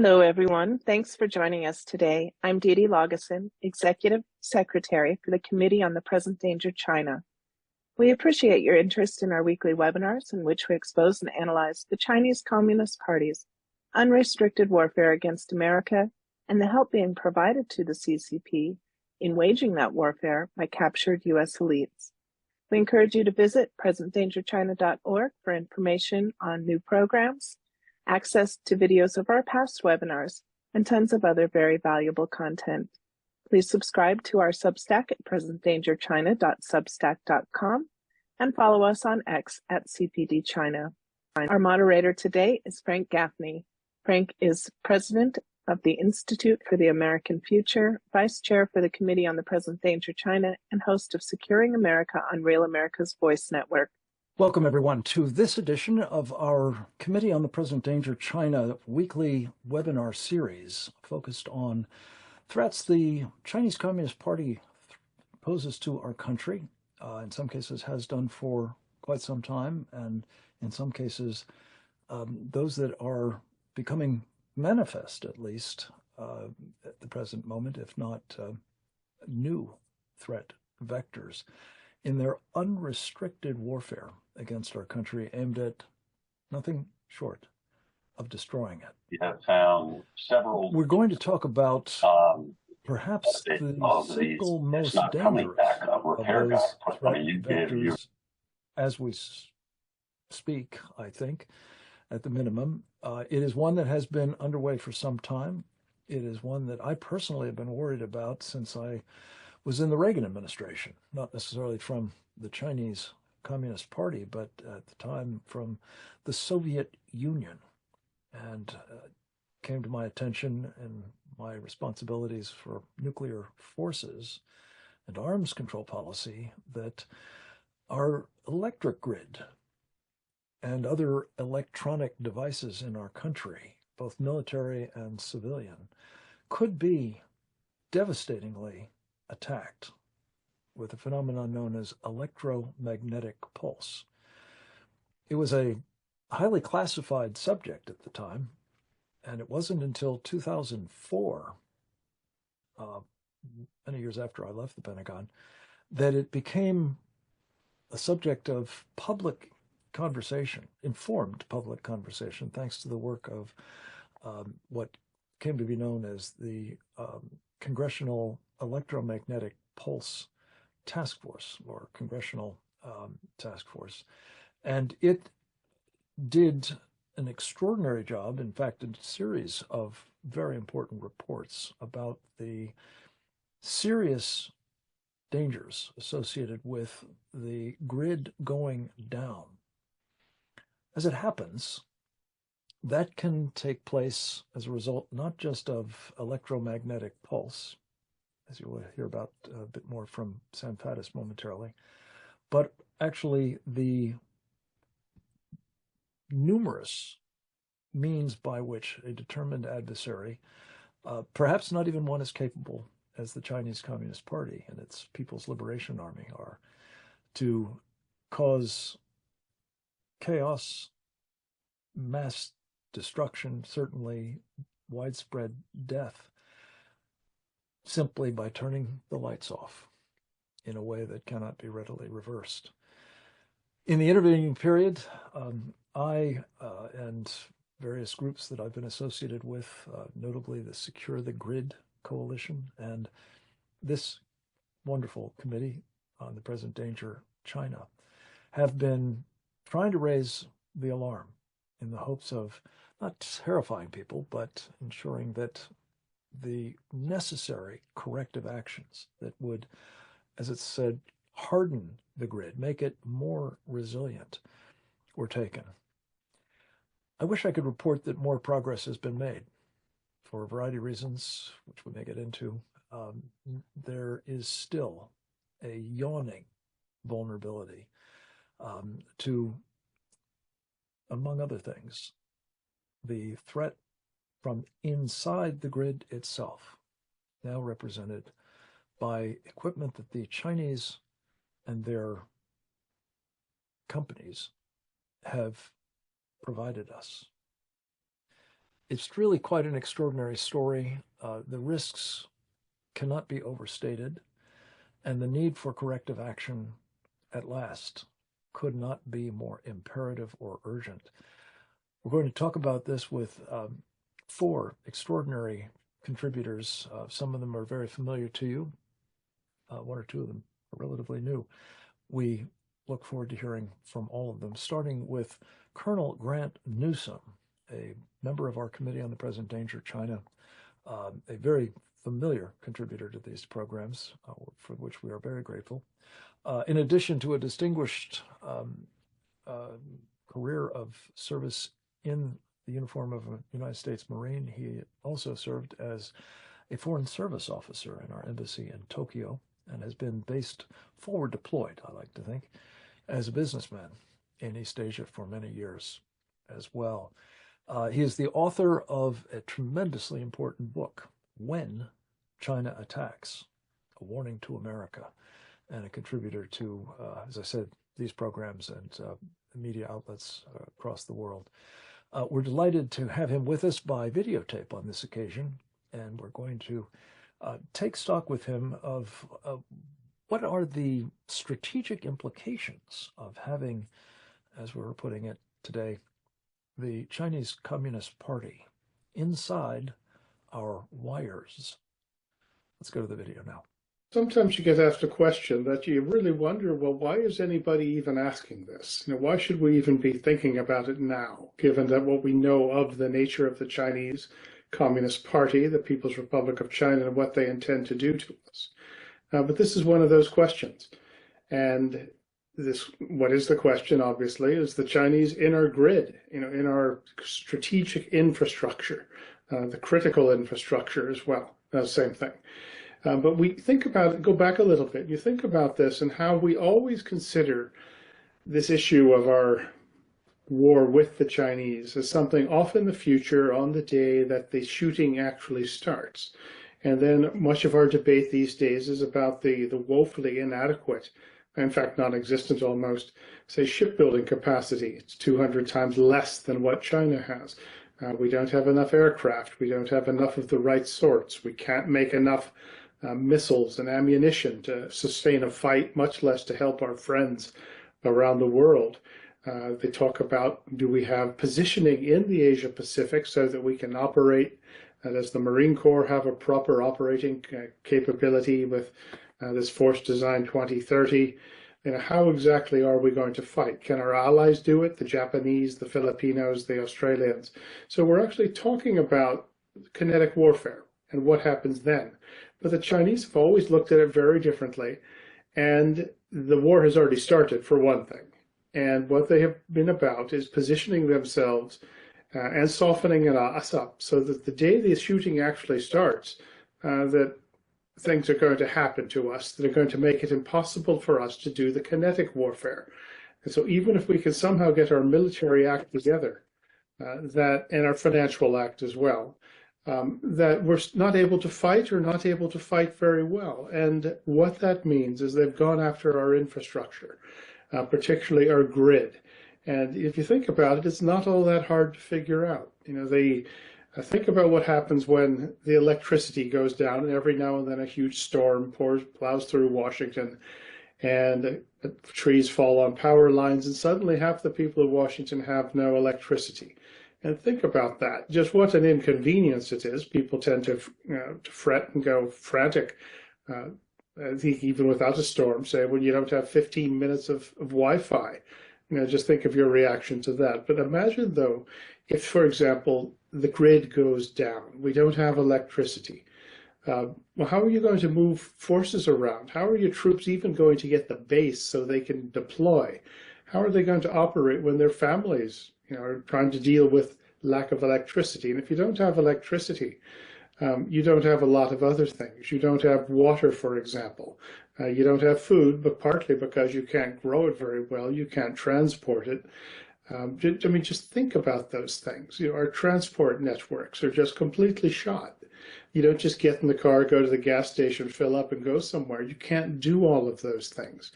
Hello, everyone. Thanks for joining us today. I'm Dee Dee Lageson, Executive Secretary for the Committee on the Present Danger China. We appreciate your interest in our weekly webinars in which we expose and analyze the Chinese Communist Party's unrestricted warfare against America and the help being provided to the CCP in waging that warfare by captured U.S. elites. We encourage you to visit presentdangerchina.org for information on new programs, access to videos of our past webinars, and tons of other very valuable content. Please subscribe to our Substack at presentdangerchina.substack.com and follow us on X at CPD China. Our moderator today is Frank Gaffney. Frank is president of the Institute for the American Future, vice chair for the Committee on the Present Danger China, and host of Securing America on Real America's Voice Network. Welcome, everyone, to this edition of our Committee on the Present Danger China weekly webinar series focused on threats the Chinese Communist Party poses to our country, in some cases has done for quite some time, and in some cases, those that are becoming manifest, at least at the present moment, if not new threat vectors, in their unrestricted warfare against our country, aimed at nothing short of destroying it. We have found several. We're going to talk about perhaps the single most dangerous of those threat vectors as we speak, I think, at the minimum. It is one that has been underway for some time. It is one that I personally have been worried about since I was in the Reagan administration, not necessarily from the Chinese Communist Party, but at the time from the Soviet Union, and came to my attention in my responsibilities for nuclear forces and arms control policy that our electric grid and other electronic devices in our country, both military and civilian, could be devastatingly attacked with a phenomenon known as electromagnetic pulse. It was a highly classified subject at the time, and it wasn't until 2004, many years after I left the Pentagon, that it became a subject of public conversation, informed public conversation, thanks to the work of what came to be known as the Congressional Electromagnetic Pulse Task Force, or Congressional Task Force. And it did an extraordinary job, in fact, a series of very important reports about the serious dangers associated with the grid going down. As it happens, that can take place as a result not just of electromagnetic pulse, as you will hear about a bit more from Sam Faddis momentarily, but actually the numerous means by which a determined adversary, perhaps not even one as capable as the Chinese Communist Party and its People's Liberation Army are, to cause chaos, mass destruction, certainly widespread death, simply by turning the lights off in a way that cannot be readily reversed. In the intervening period, I and various groups that I've been associated with, notably the Secure the Grid Coalition and this wonderful Committee on the Present Danger China, have been trying to raise the alarm in the hopes of not terrifying people, but ensuring that the necessary corrective actions that would, as it's said, harden the grid, make it more resilient, were taken. I wish I could report that more progress has been made. For a variety of reasons, which we may get into, there is still a yawning vulnerability to, among other things, the threat from inside the grid itself, now represented by equipment that the Chinese and their companies have provided us. It's really quite an extraordinary story. The risks cannot be overstated, and the need for corrective action at last could not be more imperative or urgent. We're going to talk about this with four extraordinary contributors. Some of them are very familiar to you. One or two of them are relatively new. We look forward to hearing from all of them, starting with Colonel Grant Newsom, a member of our Committee on the Present Danger China, a very familiar contributor to these programs, for which we are very grateful. In addition to a distinguished career of service in the uniform of a United States Marine, he also served as a Foreign Service officer in our embassy in Tokyo and has been based forward deployed, I like to think, as a businessman in East Asia for many years as well. He is the author of a tremendously important book, When China Attacks, A Warning to America, and a contributor to, as I said, these programs and media outlets across the world. We're delighted to have him with us by videotape on this occasion, and we're going to take stock with him of what are the strategic implications of having, as we were putting it today, the Chinese Communist Party inside our wires. Let's go to the video now. Sometimes you get asked a question that you really wonder, well, why is anybody even asking this? Why should we even be thinking about it now, given that what we know of the nature of the Chinese Communist Party, the People's Republic of China, and what they intend to do to us? But this is one of those questions. And what is the question, obviously, is the Chinese in our grid, in our strategic infrastructure, the critical infrastructure as well, same thing. But we think about it, go back a little bit, you think about this and how we always consider this issue of our war with the Chinese as something off in the future on the day that the shooting actually starts. And then much of our debate these days is about the woefully inadequate, in fact non-existent almost, say shipbuilding capacity. It's 200 times less than what China has. We don't have enough aircraft. We don't have enough of the right sorts. We can't make enough missiles and ammunition to sustain a fight, much less to help our friends around the world. They talk about, do we have positioning in the Asia Pacific so that we can operate, does the Marine Corps have a proper operating capability with this Force Design 2030? How exactly are we going to fight? Can our allies do it? The Japanese, the Filipinos, the Australians. So we're actually talking about kinetic warfare and what happens then. But the Chinese have always looked at it very differently. And the war has already started, for one thing. And what they have been about is positioning themselves and softening us up so that the day the shooting actually starts, that things are going to happen to us that are going to make it impossible for us to do the kinetic warfare. And so even if we can somehow get our military act together, and our financial act as well, that we're not able to fight or not able to fight very well. And what that means is they've gone after our infrastructure, particularly our grid. And if you think about it, it's not all that hard to figure out. Think about what happens when the electricity goes down, and every now and then a huge storm plows through Washington, and trees fall on power lines, and suddenly half the people of Washington have no electricity. And think about that, just what an inconvenience it is. People tend to fret and go frantic, I think even without a storm, say, when you don't have 15 minutes of Wi-Fi. Just think of your reaction to that. But imagine, though, if, for example, the grid goes down, we don't have electricity. Well, how are you going to move forces around? How are your troops even going to get the base so they can deploy? How are they going to operate when their families, are trying to deal with lack of electricity? And if you don't have electricity, you don't have a lot of other things. You don't have water, for example. You don't have food, but partly because you can't grow it very well, you can't transport it. Just think about those things. Our transport networks are just completely shot. You don't just get in the car, go to the gas station, fill up, and go somewhere. You can't do all of those things.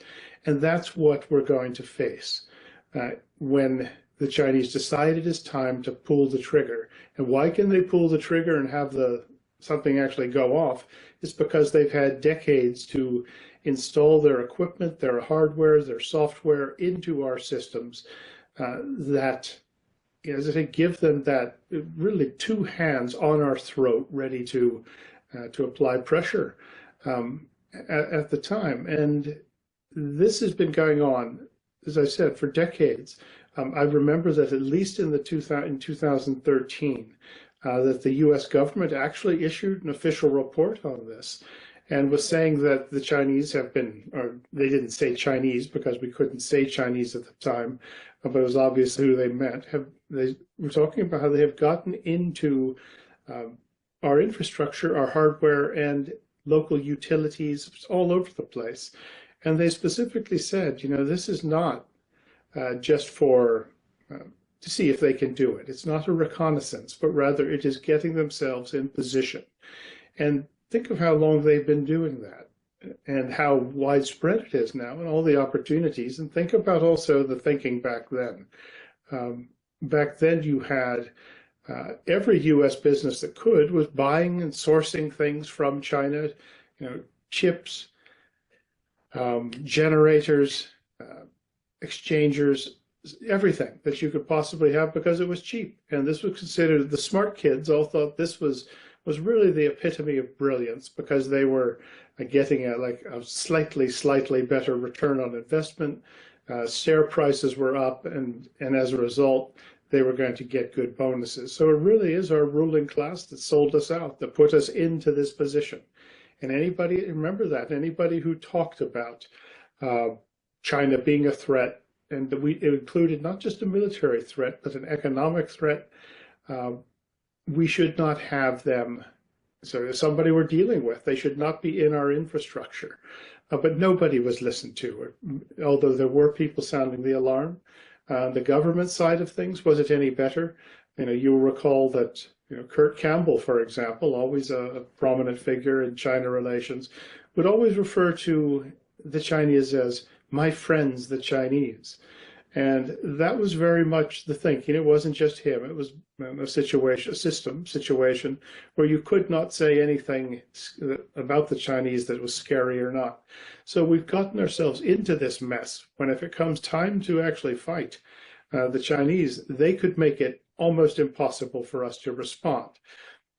And that's what we're going to face when the Chinese decide it is time to pull the trigger. And why can they pull the trigger and have something actually go off? It's because they've had decades to install their equipment, their hardware, their software into our systems that, as I say, give them that really two hands on our throat, ready to apply pressure at the time. And this has been going on, as I said, for decades. I remember that at least in 2013, that the U.S. government actually issued an official report on this and was saying that the Chinese have been, or they didn't say Chinese because we couldn't say Chinese at the time, but it was obvious who they meant. They were talking about how they have gotten into our infrastructure, our hardware, and local utilities all over the place. And they specifically said, this is not just for to see if they can do it. It's not a reconnaissance, but rather it is getting themselves in position. And think of how long they've been doing that and how widespread it is now and all the opportunities. And think about also the thinking back then. Back then you had every U.S. business that could was buying and sourcing things from China, chips, generators, exchangers, everything that you could possibly have because it was cheap. And this was considered, the smart kids all thought this was really the epitome of brilliance because they were getting a slightly better return on investment. Share prices were up, and as a result, they were going to get good bonuses. So it really is our ruling class that sold us out, that put us into this position. And anybody, remember that, anybody who talked about China being a threat, and it included not just a military threat, but an economic threat, we should not have them. So if somebody we're dealing with, they should not be in our infrastructure. But nobody was listened to, although there were people sounding the alarm. The government side of things, was it any better? You'll recall that Kurt Campbell, for example, always a prominent figure in China relations, would always refer to the Chinese as my friends, the Chinese. And that was very much the thinking. It wasn't just him. It was a situation where you could not say anything about the Chinese that was scary or not. So we've gotten ourselves into this mess when if it comes time to actually fight the Chinese, they could make it almost impossible for us to respond.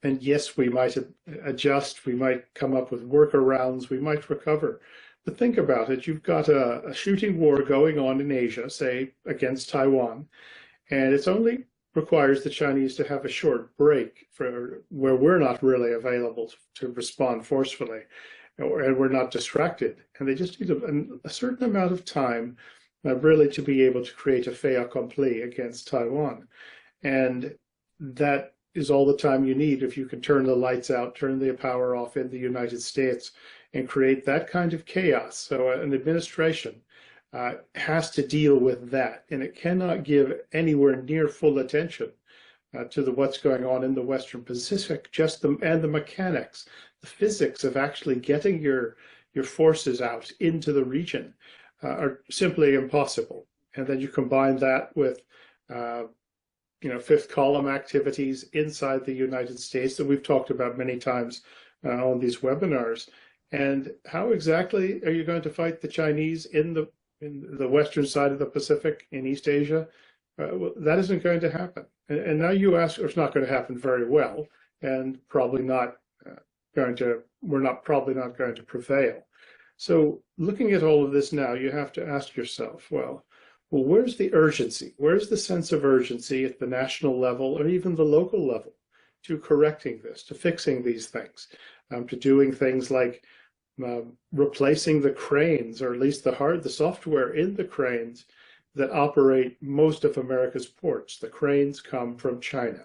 And yes, we might adjust, we might come up with workarounds, we might recover. But think about it, you've got a shooting war going on in Asia, say, against Taiwan, and it only requires the Chinese to have a short break for where we're not really available to respond forcefully, and we're not distracted. And they just need a certain amount of time really to be able to create a fait accompli against Taiwan. And that is all the time you need if you can turn the lights out, turn the power off in the United States, and create that kind of chaos. So an administration has to deal with that, and it cannot give anywhere near full attention to what's going on in the Western Pacific, and the mechanics, the physics of actually getting your forces out into the region are simply impossible. And then you combine that with fifth column activities inside the United States that we've talked about many times on these webinars. And how exactly are you going to fight the Chinese in the western side of the Pacific, in East Asia? Well, that isn't going to happen. And now you ask, or it's not going to happen very well, and probably not probably not going to prevail. So looking at all of this now, you have to ask yourself, well, where's the urgency? Where's the sense of urgency at the national level or even the local level to correcting this, to fixing these things, to doing things like replacing the cranes, or at least the software in the cranes that operate most of America's ports? The cranes come from China,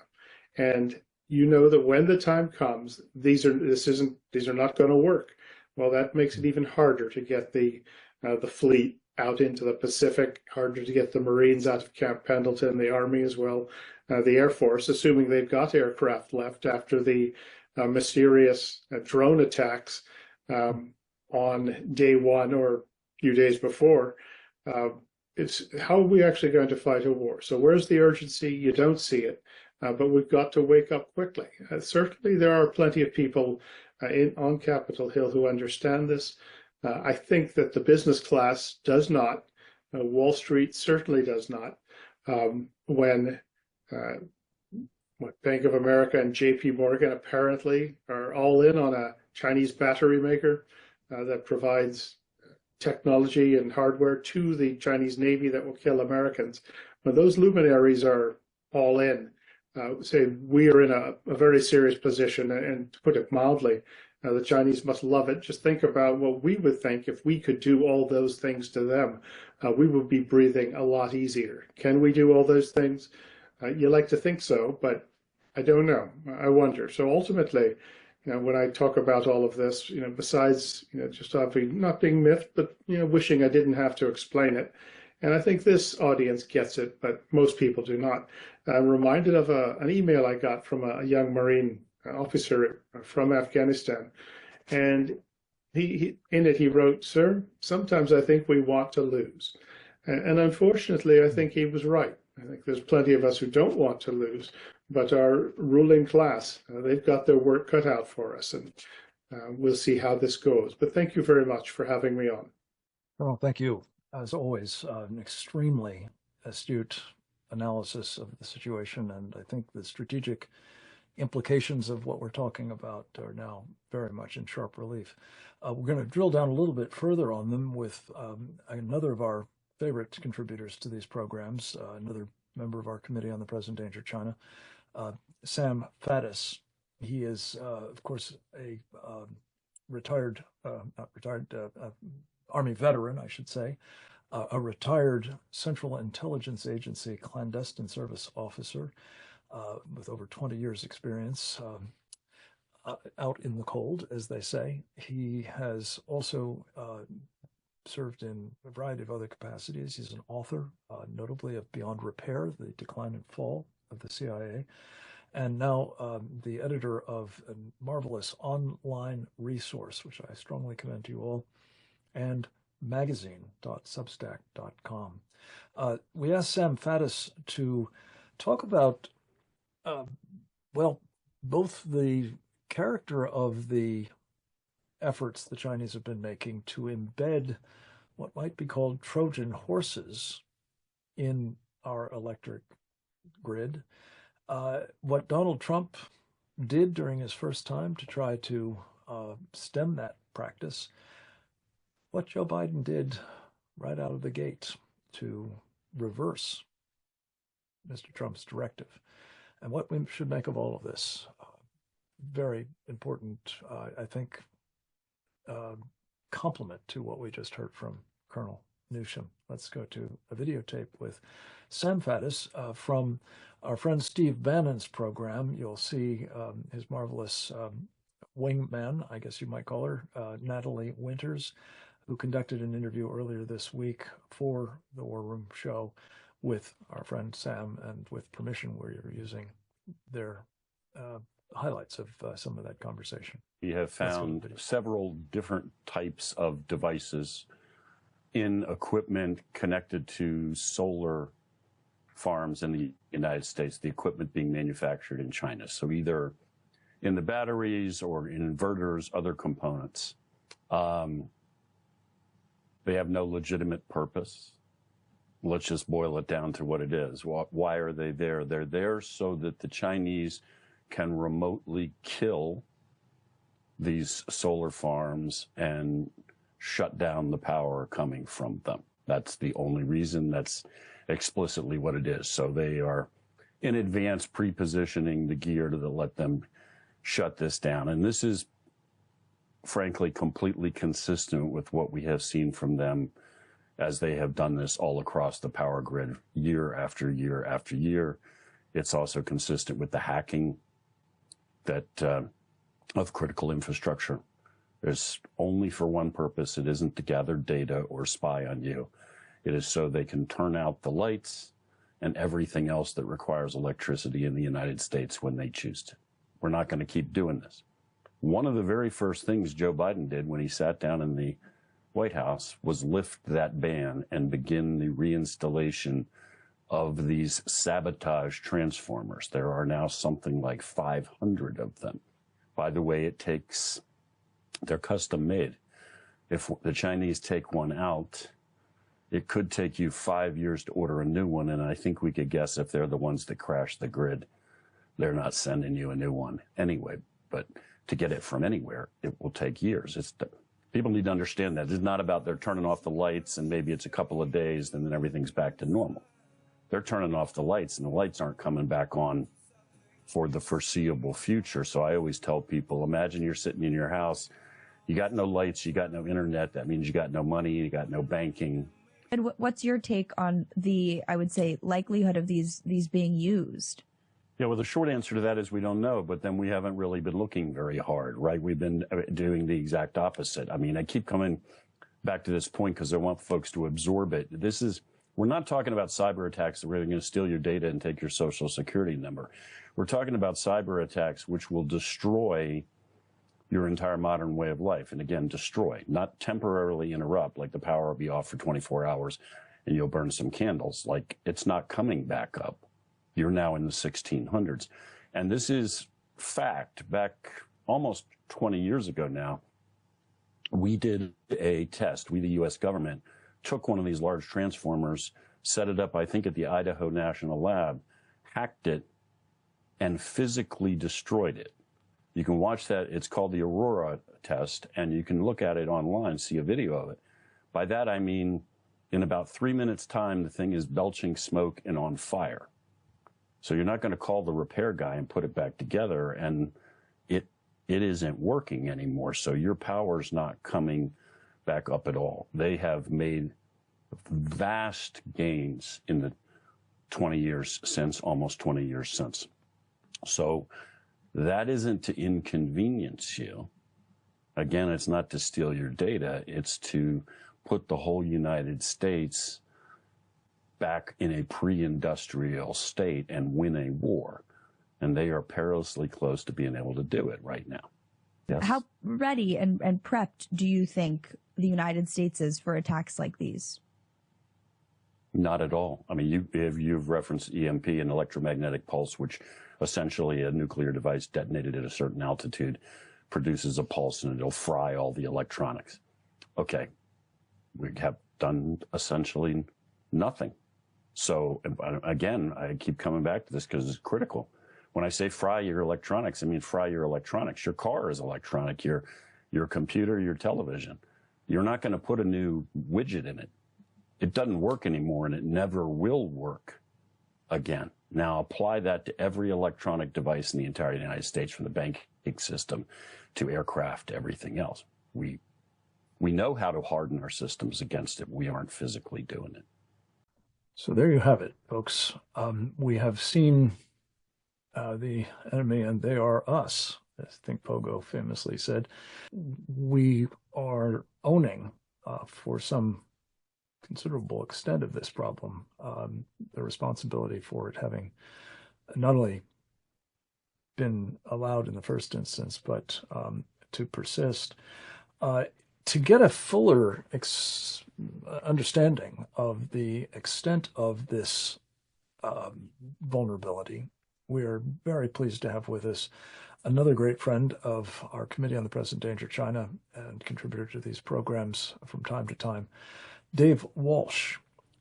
and you know that when the time comes, these are not going to work. Well, that makes it even harder to get the fleet out into the Pacific, harder to get the Marines out of Camp Pendleton, the Army as well, the Air Force, assuming they've got aircraft left after the mysterious drone attacks on day one or a few days before. it's how are we actually going to fight a war? So where's the urgency? You don't see it, but we've got to wake up quickly. Certainly, there are plenty of people on Capitol Hill who understand this. I think that the business class does not. Wall Street certainly does not. When Bank of America and JP Morgan apparently are all in on a Chinese battery maker that provides technology and hardware to the Chinese Navy that will kill Americans. When those luminaries are all in, say we are in a very serious position, and to put it mildly, the Chinese must love it. Just think about what we would think if we could do all those things to them. We would be breathing a lot easier. Can we do all those things? You like to think so, but I don't know. I wonder. So ultimately, when I talk about all of this, besides, just obviously not being miffed, but, wishing I didn't have to explain it. And I think this audience gets it, but most people do not. I'm reminded of an email I got from a young Marine officer from Afghanistan. And in it, he wrote, "Sir, sometimes I think we want to lose." And unfortunately, I think he was right. I think there's plenty of us who don't want to lose, but our ruling class, they've got their work cut out for us, and we'll see how this goes. But thank you very much for having me on. Well, thank you. As always, an extremely astute analysis of the situation, and I think the strategic implications of what we're talking about are now very much in sharp relief. We're going to drill down a little bit further on them with another of our favorite contributors to these programs, another member of our Committee on the Present Danger China, Sam Faddis. He is, of course, a Army veteran, I should say, a retired Central Intelligence Agency clandestine service officer with over 20 years experience out in the cold, as they say. He has also served in a variety of other capacities. He's an author, notably of Beyond Repair, The Decline and Fall of the CIA, and now the editor of a marvelous online resource, which I strongly commend to you all, and magazine.substack.com. We asked Sam Faddis to talk about, both the character of the efforts the Chinese have been making to embed what might be called Trojan horses in our electric grid, what Donald Trump did during his first time to try to stem that practice, what Joe Biden did right out of the gate to reverse Mr. Trump's directive, and what we should make of all of this. Very important, I think, complement to what we just heard from Colonel Newsham. Let's go to a videotape with Sam Faddis from our friend Steve Bannon's program. You'll see his marvelous wingman, I guess you might call her, Natalie Winters, who conducted an interview earlier this week for the War Room show with our friend Sam, and with permission, we're using their highlights of some of that conversation. We have found several different types of devices in equipment connected to solar farms in the United States, the equipment being manufactured in China. So either in the batteries or in inverters, other components. They have no legitimate purpose. Let's just boil it down to what it is. Why are they there? They're there so that the Chinese can remotely kill these solar farms and shut down the power coming from them. That's the only reason. That's explicitly what it is. So they are in advance pre-positioning the gear to let them shut this down. And this is, frankly, completely consistent with what we have seen from them as they have done this all across the power grid year after year after year. It's also consistent with the hacking of critical infrastructure. It's only for one purpose. It isn't to gather data or spy on you. It is so they can turn out the lights and everything else that requires electricity in the United States when they choose to. We're not going to keep doing this. One of the very first things Joe Biden did when he sat down in the White House was lift that ban and begin the reinstallation of these sabotage transformers. There are now something like 500 of them. By the way, they're custom made. If the Chinese take one out, it could take you 5 years to order a new one, and I think we could guess if they're the ones that crash the grid, they're not sending you a new one anyway. But to get it from anywhere, it will take years. People need to understand that. It's not about they're turning off the lights and maybe it's a couple of days and then everything's back to normal. They're turning off the lights and the lights aren't coming back on for the foreseeable future. So I always tell people, imagine you're sitting in your house, you got no lights, you got no internet. That means you got no money, you got no banking. And what's your take on the, I would say, likelihood of these being used? Yeah, well, the short answer to that is we don't know, but then we haven't really been looking very hard, right? We've been doing the exact opposite. I mean, I keep coming back to this point because I want folks to absorb it. We're not talking about cyber attacks that are going to steal your data and take your social security number. We're talking about cyber attacks which will destroy your entire modern way of life. And again, destroy, not temporarily interrupt, like the power will be off for 24 hours and you'll burn some candles. Like, it's not coming back up. You're now in the 1600s. And this is fact. Back almost 20 years ago now, we did a test. We, the U.S. government, took one of these large transformers, set it up, I think, at the Idaho National Lab, hacked it, and physically destroyed it. You can watch that. It's called the Aurora test, and you can look at it online, see a video of it. By that, I mean, in about 3 minutes' time, the thing is belching smoke and on fire. So you're not going to call the repair guy and put it back together, and it isn't working anymore. So your power's not coming back up at all. They have made vast gains in the 20 years since, almost 20 years since. So that isn't to inconvenience you. Again, it's not to steal your data. It's to put the whole United States back in a pre-industrial state and win a war. And they are perilously close to being able to do it right now. Yes. How ready and prepped do you think the United States is for attacks like these? Not at all. I mean, you've referenced EMP, an electromagnetic pulse, which essentially a nuclear device detonated at a certain altitude produces a pulse and it'll fry all the electronics. Okay. We have done essentially nothing. So again, I keep coming back to this because it's critical. When I say fry your electronics, I mean fry your electronics. Your car is electronic, your computer, your television. You're not going to put a new widget in it. It doesn't work anymore, and it never will work again. Now apply that to every electronic device in the entire United States, from the banking system to aircraft to everything else. We know how to harden our systems against it. We aren't physically doing it. So there you have it, folks. We have seen the enemy, and they are us, as I think Pogo famously said. We are owning, for some considerable extent of this problem, the responsibility for it having not only been allowed in the first instance, but to persist. To get a fuller understanding of the extent of this vulnerability, we are very pleased to have with us another great friend of our Committee on the Present Danger China and contributor to these programs from time to time, Dave Walsh.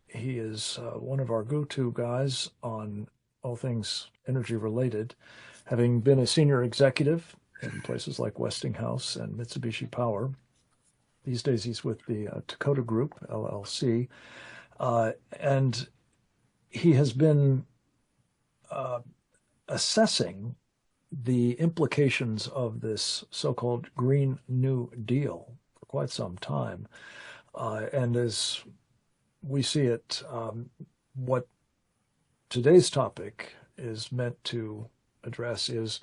He is one of our go-to guys on all things energy related, having been a senior executive in places like Westinghouse and Mitsubishi Power. These days he's with the Dakota Group, LLC, and he has been assessing the implications of this so-called Green New Deal for quite some time. And as we see it, what today's topic is meant to address is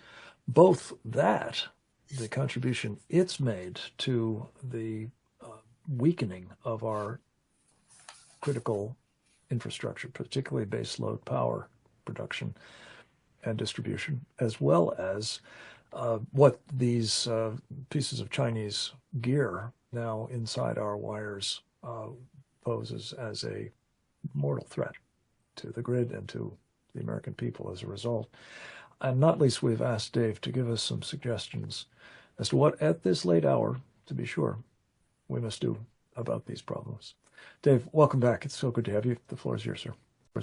both that, the contribution it's made to the weakening of our critical infrastructure, particularly base load power production and distribution, as well as what these pieces of Chinese gear now inside our wires poses as a mortal threat to the grid and to the American people as a result. And not least, we've asked Dave to give us some suggestions as to what, at this late hour, to be sure, we must do about these problems. Dave, welcome back. It's so good to have you. The floor is yours, sir.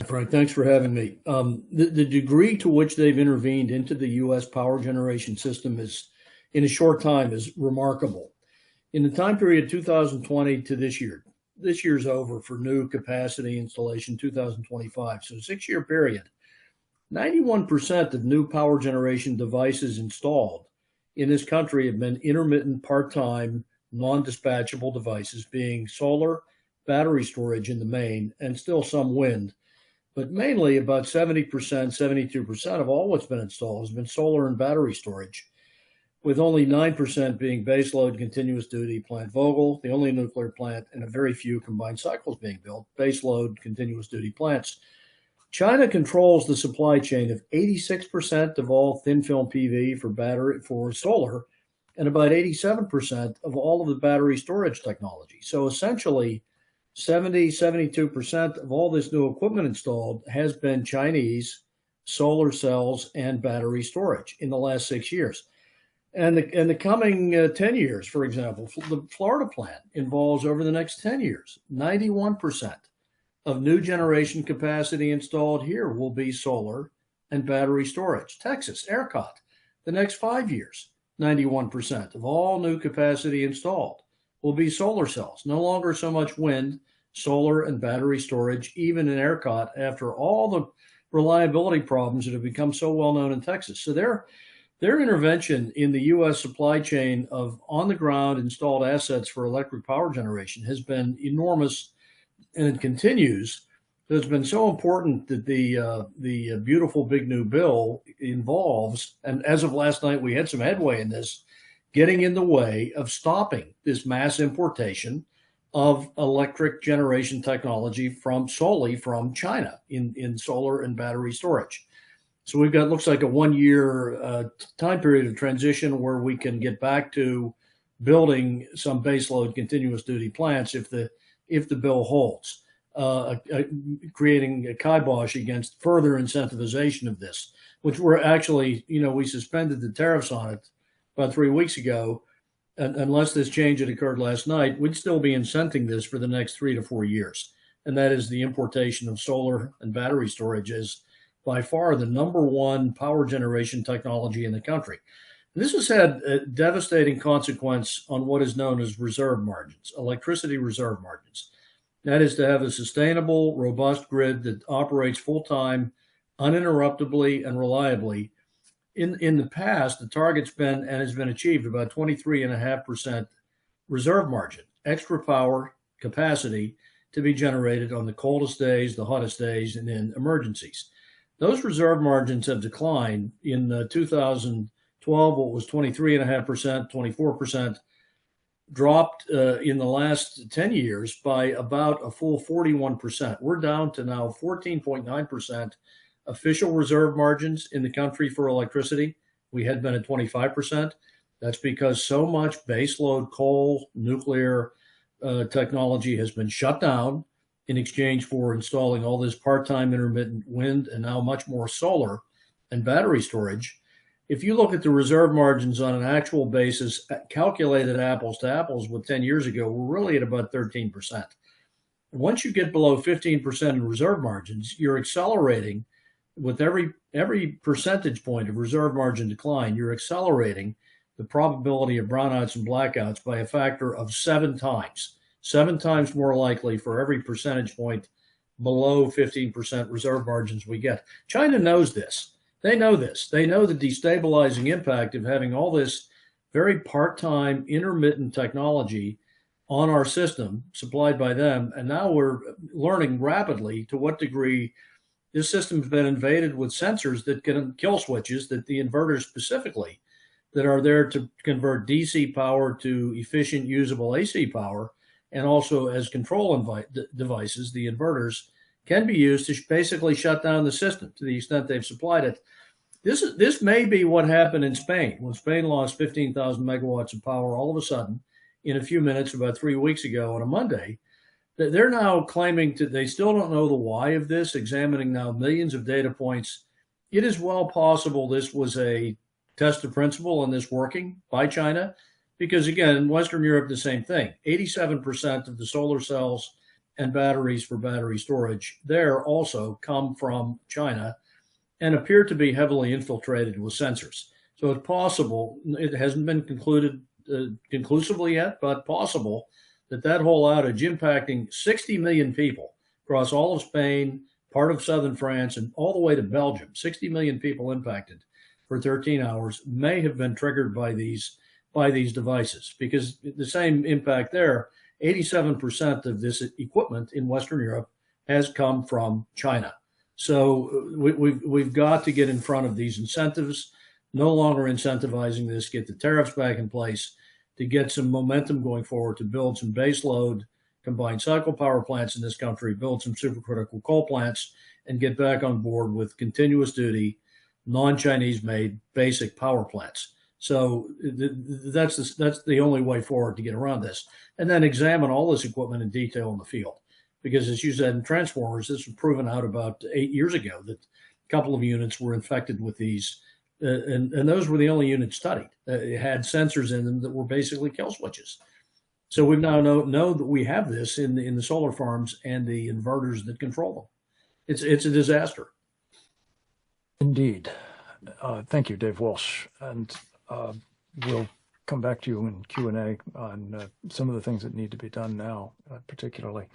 Frank, thanks for having me. The degree to which they've intervened into the U.S. power generation system is, in a short time, is remarkable. In the time period 2020 to this year's over for new capacity installation 2025, so a 6-year period, 91% of new power generation devices installed in this country have been intermittent, part-time, non-dispatchable devices, being solar, battery storage in the main, and still some wind. But mainly about 70%, 72% of all what's been installed has been solar and battery storage, with only 9% being baseload continuous duty Plant Vogtle, the only nuclear plant, and a very few combined cycles being built, baseload continuous duty plants. China controls the supply chain of 86% of all thin film PV for solar, and about 87% of all of the battery storage technology. So essentially, 72% of all this new equipment installed has been Chinese solar cells and battery storage in the last 6 years. And the coming 10 years, for example, the Florida plant involves over the next 10 years, 91% of new generation capacity installed here will be solar and battery storage. Texas, ERCOT, the next 5 years, 91% of all new capacity installed will be solar cells. No longer so much wind, solar, and battery storage, even in ERCOT, after all the reliability problems that have become so well known in Texas. So their intervention in the U.S. supply chain of on-the-ground installed assets for electric power generation has been enormous, and it continues. It's been so important that the beautiful big new bill involves, and as of last night, we had some headway in this, getting in the way of stopping this mass importation of electric generation technology solely from China in solar and battery storage. So we've got, looks like a 1-year time period of transition where we can get back to building some baseload continuous duty plants if the bill holds, creating a kibosh against further incentivization of this, which we're actually, we suspended the tariffs on it about 3 weeks ago. And unless this change had occurred last night, we'd still be incenting this for the next 3 to 4 years. And that is the importation of solar and battery storage as by far the #1 power generation technology in the country. And this has had a devastating consequence on what is known as reserve margins, electricity reserve margins. That is to have a sustainable, robust grid that operates full-time, uninterruptibly, and reliably. In the past, the target's been and has been achieved about 23.5% reserve margin, extra power capacity to be generated on the coldest days, the hottest days, and in emergencies. Those reserve margins have declined. In 2012, what was 23.5%, 24%, dropped in the last 10 years by about a full 41%. We're down to now 14.9% official reserve margins in the country for electricity. We had been at 25%. That's because so much baseload coal, nuclear technology has been shut down in exchange for installing all this part-time intermittent wind and now much more solar and battery storage. If you look at the reserve margins on an actual basis, calculated apples to apples with 10 years ago, we're really at about 13%. Once you get below 15% in reserve margins, you're accelerating with every percentage point of reserve margin decline, you're accelerating the probability of brownouts and blackouts by a factor of 7 times. 7 times more likely for every percentage point below 15% reserve margins we get. China knows this. They know this. They know the destabilizing impact of having all this very part-time intermittent technology on our system supplied by them. And now we're learning rapidly to what degree this system has been invaded with sensors that can kill switches, that the inverters specifically that are there to convert DC power to efficient usable AC power, and also as control devices, the inverters can be used to basically shut down the system to the extent they've supplied it. This may be what happened in Spain when Spain lost 15,000 megawatts of power all of a sudden in a few minutes about 3 weeks ago on a Monday. They're now claiming they still don't know the why of this, examining now millions of data points. It is well possible this was a test of principle and this working by China, because again, in Western Europe, the same thing. 87% of the solar cells and batteries for battery storage there also come from China and appear to be heavily infiltrated with sensors. So it's possible, it hasn't been concluded conclusively yet, but possible that whole outage impacting 60 million people across all of Spain, part of southern France, and all the way to Belgium, 60 million people impacted for 13 hours, may have been triggered by these devices, because the same impact there, 87% of this equipment in Western Europe has come from China. So we've got to get in front of these incentives, no longer incentivizing this, get the tariffs back in place to get some momentum going forward, to build some baseload combined cycle power plants in this country, build some supercritical coal plants, and get back on board with continuous duty, non-Chinese made basic power plants. So that's the only way forward to get around this. And then examine all this equipment in detail in the field. Because as you said, in transformers, this was proven out about 8 years ago that a couple of units were infected with these. And those were the only units studied. It had sensors in them that were basically kill switches. So we now know that we have this in the solar farms and the inverters that control them. It's a disaster. Indeed. Thank you, Dave Walsh. And we'll come back to you in Q&A on some of the things that need to be done now, particularly.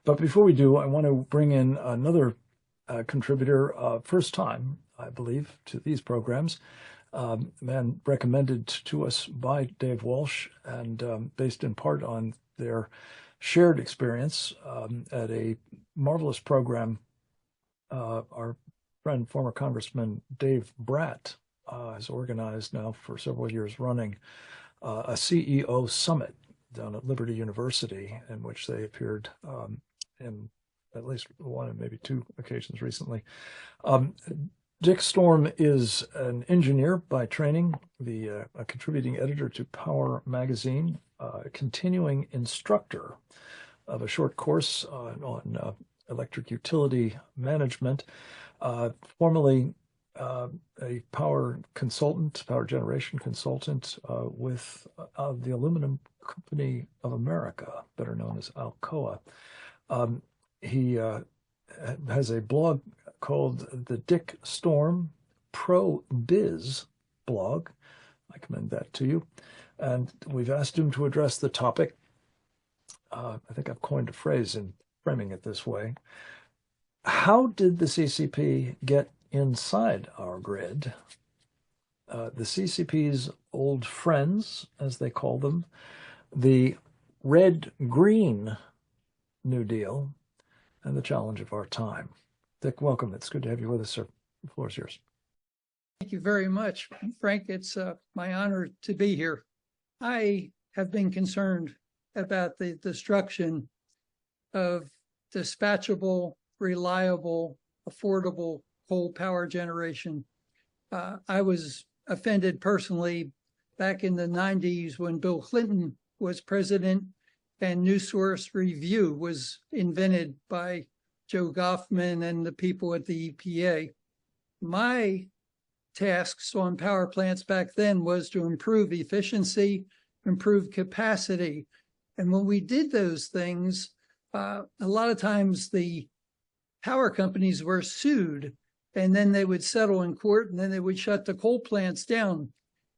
But before we do, I want to bring in another contributor, first time, I believe, to these programs, a man recommended to us by Dave Walsh and based in part on their shared experience at a marvelous program our friend, former Congressman Dave Bratt has organized now for several years running a CEO summit down at Liberty University, in which they appeared in at least one and maybe two occasions recently. Dick Storm is an engineer by training, a contributing editor to Power Magazine, a continuing instructor of a short course on electric utility management, formerly a power generation consultant with the Aluminum Company of America, better known as Alcoa. He has a blog called the Dick Storm Pro Biz blog. I commend that to you. And we've asked him to address the topic. I think I've coined a phrase in framing it this way. How did the CCP get inside our grid? The CCP's old friends, as they call them, the red-green New Deal, and the challenge of our time. Dick, welcome. It's good to have you with us, sir. The floor is yours. Thank you very much, Frank. It's my honor to be here. I have been concerned about the destruction of dispatchable, reliable, affordable coal power generation. I was offended personally back in the 90s when Bill Clinton was president and New Source Review was invented by Joe Goffman and the people at the EPA. My tasks on power plants back then was to improve efficiency, improve capacity. And when we did those things, a lot of times the power companies were sued, and then they would settle in court, and then they would shut the coal plants down.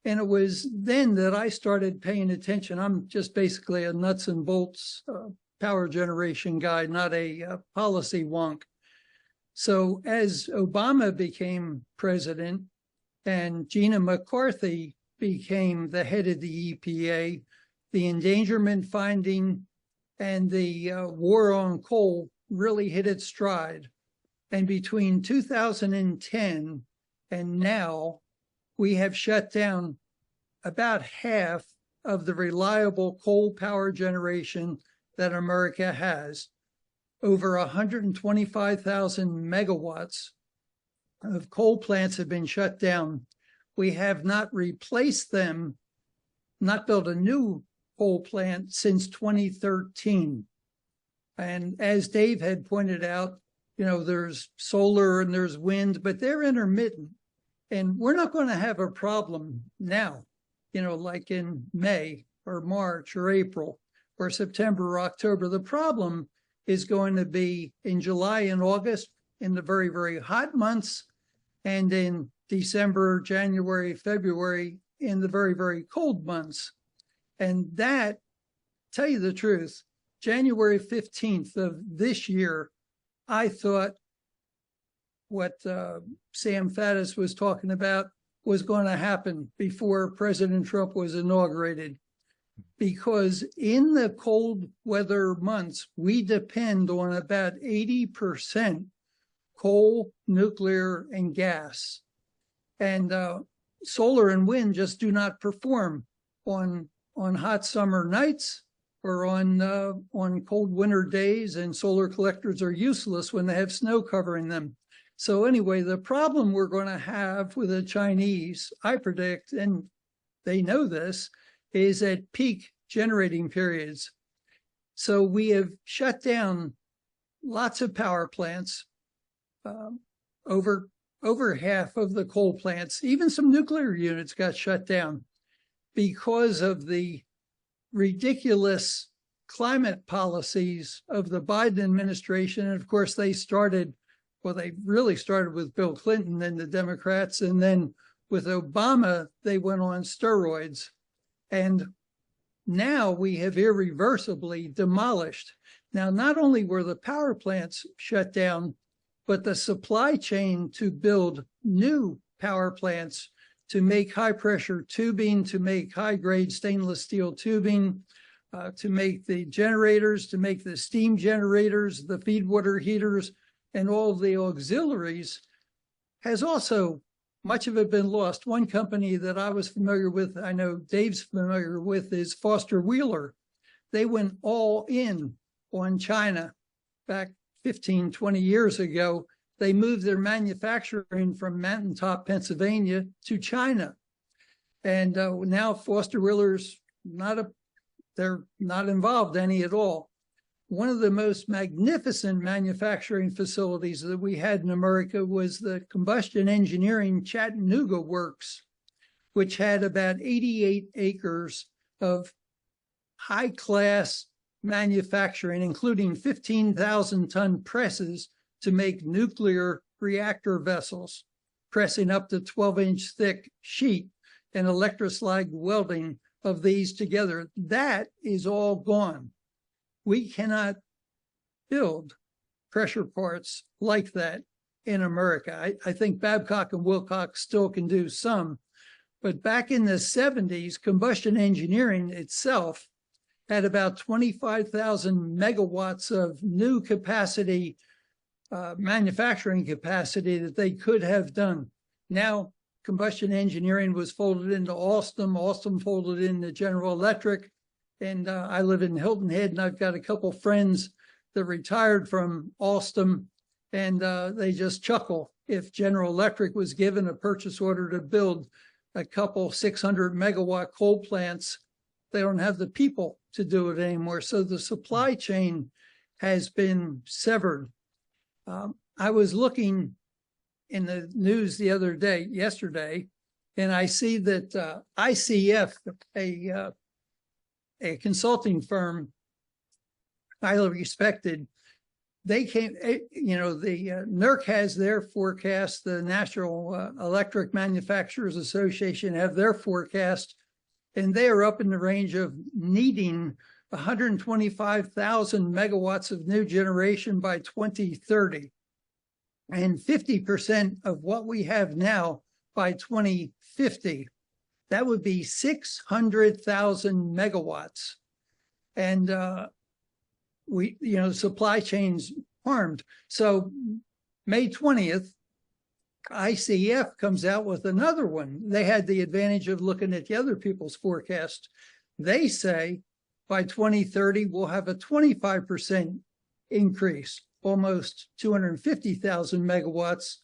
And it was then that I started paying attention. I'm just basically a nuts and bolts power generation guy, not a policy wonk. So as Obama became president and Gina McCarthy became the head of the EPA, the endangerment finding and the war on coal really hit its stride. And between 2010 and now, we have shut down about half of the reliable coal power generation that America has. Over 125,000 megawatts of coal plants have been shut down. We have not replaced them, not built a new coal plant since 2013. And as Dave had pointed out, there's solar and there's wind, but they're intermittent. And we're not going to have a problem now, like in May or March or April or September or October. The problem is going to be in July and August, in the very, very hot months, and in December, January, February, in the very, very cold months. And that, tell you the truth, January 15th of this year, I thought what Sam Faddis was talking about was going to happen before President Trump was inaugurated. Because in the cold weather months, we depend on about 80% coal, nuclear, and gas. And solar and wind just do not perform on hot summer nights or on cold winter days, and solar collectors are useless when they have snow covering them. So anyway, the problem we're going to have with the Chinese, I predict, and they know this, is at peak generating periods. So we have shut down lots of power plants, over half of the coal plants, even some nuclear units got shut down because of the ridiculous climate policies of the Biden administration. And of course, they really started with Bill Clinton and the Democrats. And then with Obama, they went on steroids. And now we have irreversibly demolished. Now, not only were the power plants shut down, but the supply chain to build new power plants, to make high pressure tubing, to make high grade stainless steel tubing, to make the generators, to make the steam generators, the feed water heaters, and all the auxiliaries, has also, much of it been lost. One company that I was familiar with, I know Dave's familiar with, is Foster Wheeler. They went all in on China back 15, 20 years ago. They moved their manufacturing from Mountaintop, Pennsylvania to China. And now Foster Wheeler's they're not involved any at all. One of the most magnificent manufacturing facilities that we had in America was the Combustion Engineering Chattanooga Works, which had about 88 acres of high-class manufacturing, including 15,000-ton presses to make nuclear reactor vessels, pressing up to 12-inch thick sheet and electroslag welding of these together. That is all gone. We cannot build pressure parts like that in America. I think Babcock and Wilcox still can do some, but back in the 70s, combustion engineering itself had about 25,000 megawatts of new capacity, manufacturing capacity that they could have done. Now, combustion engineering was folded into Alstom. Alstom folded into General Electric. And I live in Hilton Head, and I've got a couple friends that retired from Alstom, and they just chuckle. If General Electric was given a purchase order to build a couple 600 megawatt coal plants, they don't have the people to do it anymore. So the supply chain has been severed. I was looking in the news yesterday, and I see that ICF, a consulting firm, highly respected, they came, the NERC has their forecast, the National Electric Manufacturers Association have their forecast, and they are up in the range of needing 125,000 megawatts of new generation by 2030, and 50% of what we have now by 2050. That would be 600,000 megawatts. And supply chains harmed. So May 20th, ICF comes out with another one. They had the advantage of looking at the other people's forecast. They say by 2030, we'll have a 25% increase, almost 250,000 megawatts.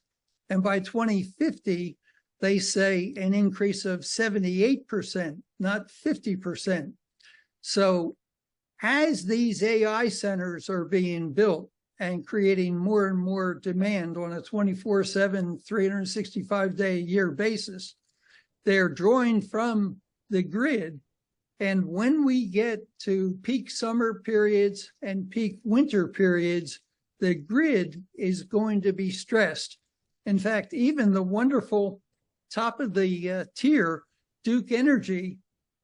And by 2050, they say an increase of 78%, not 50%. So as these AI centers are being built and creating more and more demand on a 24/7, 365-day-a-year basis, they're drawing from the grid. And when we get to peak summer periods and peak winter periods, the grid is going to be stressed. In fact, even the wonderful top of the tier, Duke Energy,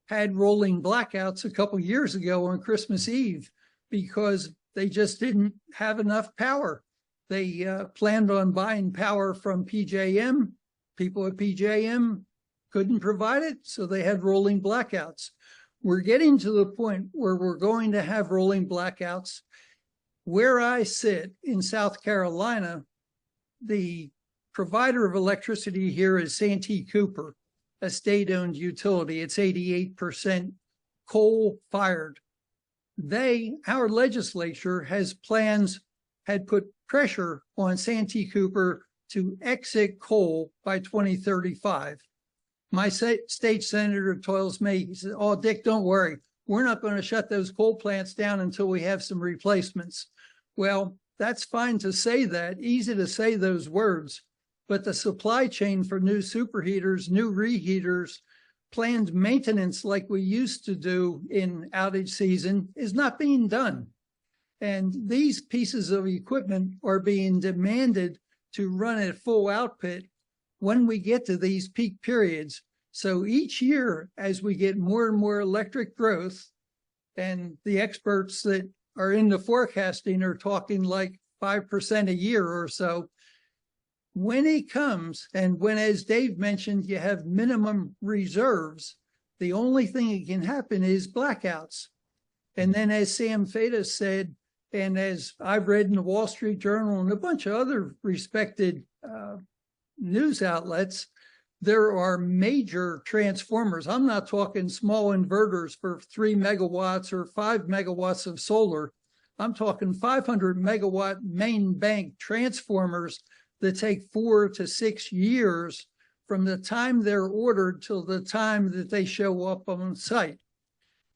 had rolling blackouts a couple years ago on Christmas Eve because they just didn't have enough power. They planned on buying power from PJM. People at PJM couldn't provide it, so they had rolling blackouts. We're getting to the point where we're going to have rolling blackouts. Where I sit in South Carolina, the provider of electricity here is Santee Cooper, a state-owned utility. It's 88% coal-fired. Our legislature had put pressure on Santee Cooper to exit coal by 2035. My state senator tells me, he says, "Oh, Dick, don't worry. We're not going to shut those coal plants down until we have some replacements." Well, that's fine to say that, easy to say those words, but the supply chain for new superheaters, new reheaters, planned maintenance like we used to do in outage season is not being done. And these pieces of equipment are being demanded to run at full output when we get to these peak periods. So each year, as we get more and more electric growth, and the experts that are into forecasting are talking like 5% a year or so, when it comes, and when, as Dave mentioned, you have minimum reserves, the only thing that can happen is blackouts. And then, as Sam Feta said, and as I've read in the Wall Street Journal and a bunch of other respected news outlets, there are major transformers. I'm not talking small inverters for 3 megawatts or 5 megawatts of solar. I'm talking 500 megawatt main bank transformers that take 4 to 6 years from the time they're ordered till the time that they show up on site,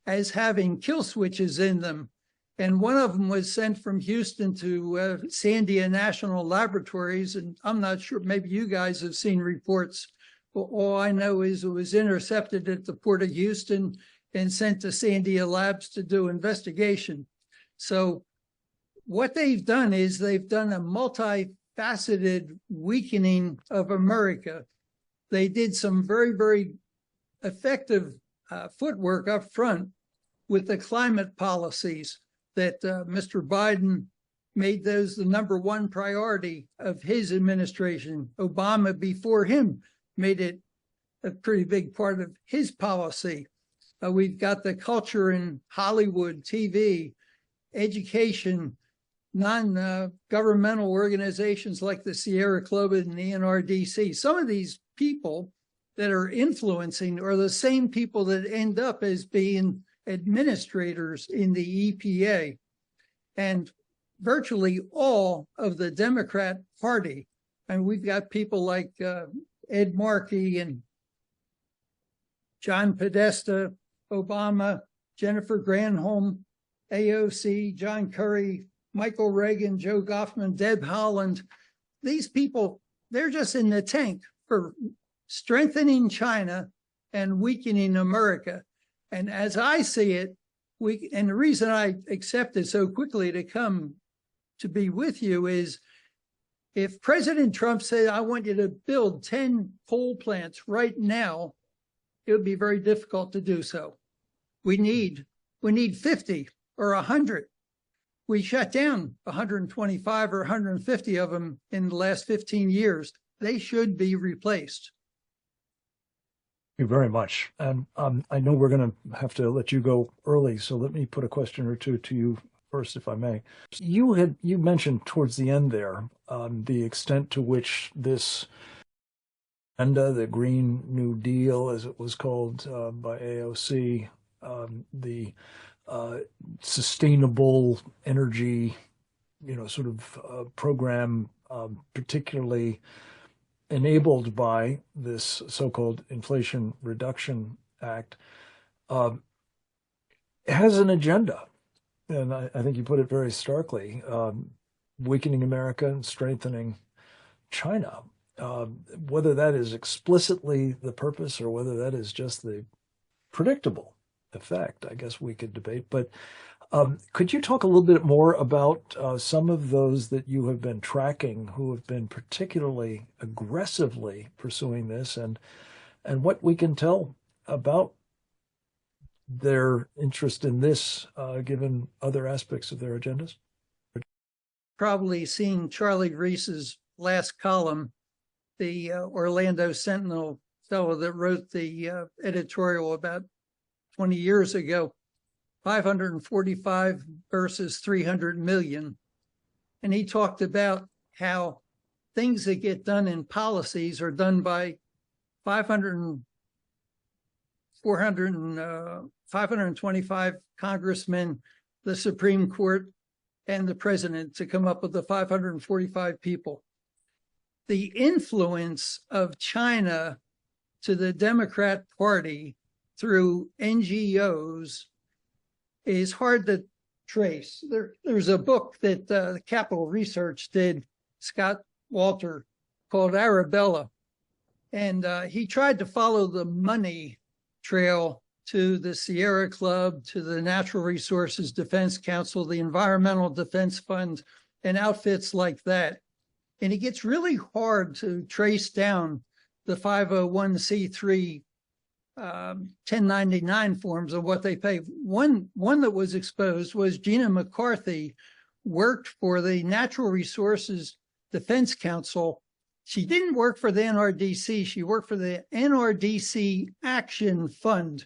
as having kill switches in them. And one of them was sent from Houston to Sandia National Laboratories. And I'm not sure, maybe you guys have seen reports, but all I know is it was intercepted at the Port of Houston and sent to Sandia Labs to do investigation. So what they've done is they've done a multifaceted weakening of America. They did some very, very effective footwork up front with the climate policies that Mr. Biden made those the #1 priority of his administration. Obama before him made it a pretty big part of his policy. We've got the culture in Hollywood, TV, education, non-governmental organizations like the Sierra Club and the NRDC. Some of these people that are influencing are the same people that end up as being administrators in the EPA. And virtually all of the Democrat Party, and we've got people like Ed Markey and John Podesta, Obama, Jennifer Granholm, AOC, John Kerry, Michael Reagan, Joe Goffman, Deb Haaland. These people, they're just in the tank for strengthening China and weakening America. And as I see it, and the reason I accepted so quickly to come to be with you is, if President Trump said, "I want you to build 10 coal plants right now," it would be very difficult to do so. We need 50 or 100. We shut down 125 or 150 of them in the last 15 years. They should be replaced. Thank you very much. And I know we're going to have to let you go early, so let me put a question or two to you first, if I may. You mentioned towards the end there the extent to which this agenda, the Green New Deal, as it was called by AOC, the sustainable energy, sort of program, particularly enabled by this so-called Inflation Reduction Act, has an agenda. And I think you put it very starkly, weakening America and strengthening China. Whether that is explicitly the purpose or whether that is just the predictable effect, I guess we could debate. But could you talk a little bit more about some of those that you have been tracking who have been particularly aggressively pursuing this, and what we can tell about their interest in this, given other aspects of their agendas? Probably seen Charlie Reese's last column, the Orlando Sentinel fellow that wrote the editorial about 20 years ago, 545 versus 300 million. And he talked about how things that get done in policies are done by 525 congressmen, the Supreme Court, and the president to come up with the 545 people. The influence of China to the Democrat Party through NGOs is hard to trace. There's a book that Capital Research did, Scott Walter, called Arabella. And he tried to follow the money trail to the Sierra Club, to the Natural Resources Defense Council, the Environmental Defense Fund, and outfits like that. And it gets really hard to trace down the 501c3 1099 forms of what they pay. One that was exposed was Gina McCarthy worked for the Natural Resources Defense Council. She didn't work for the NRDC. She worked for the NRDC Action Fund.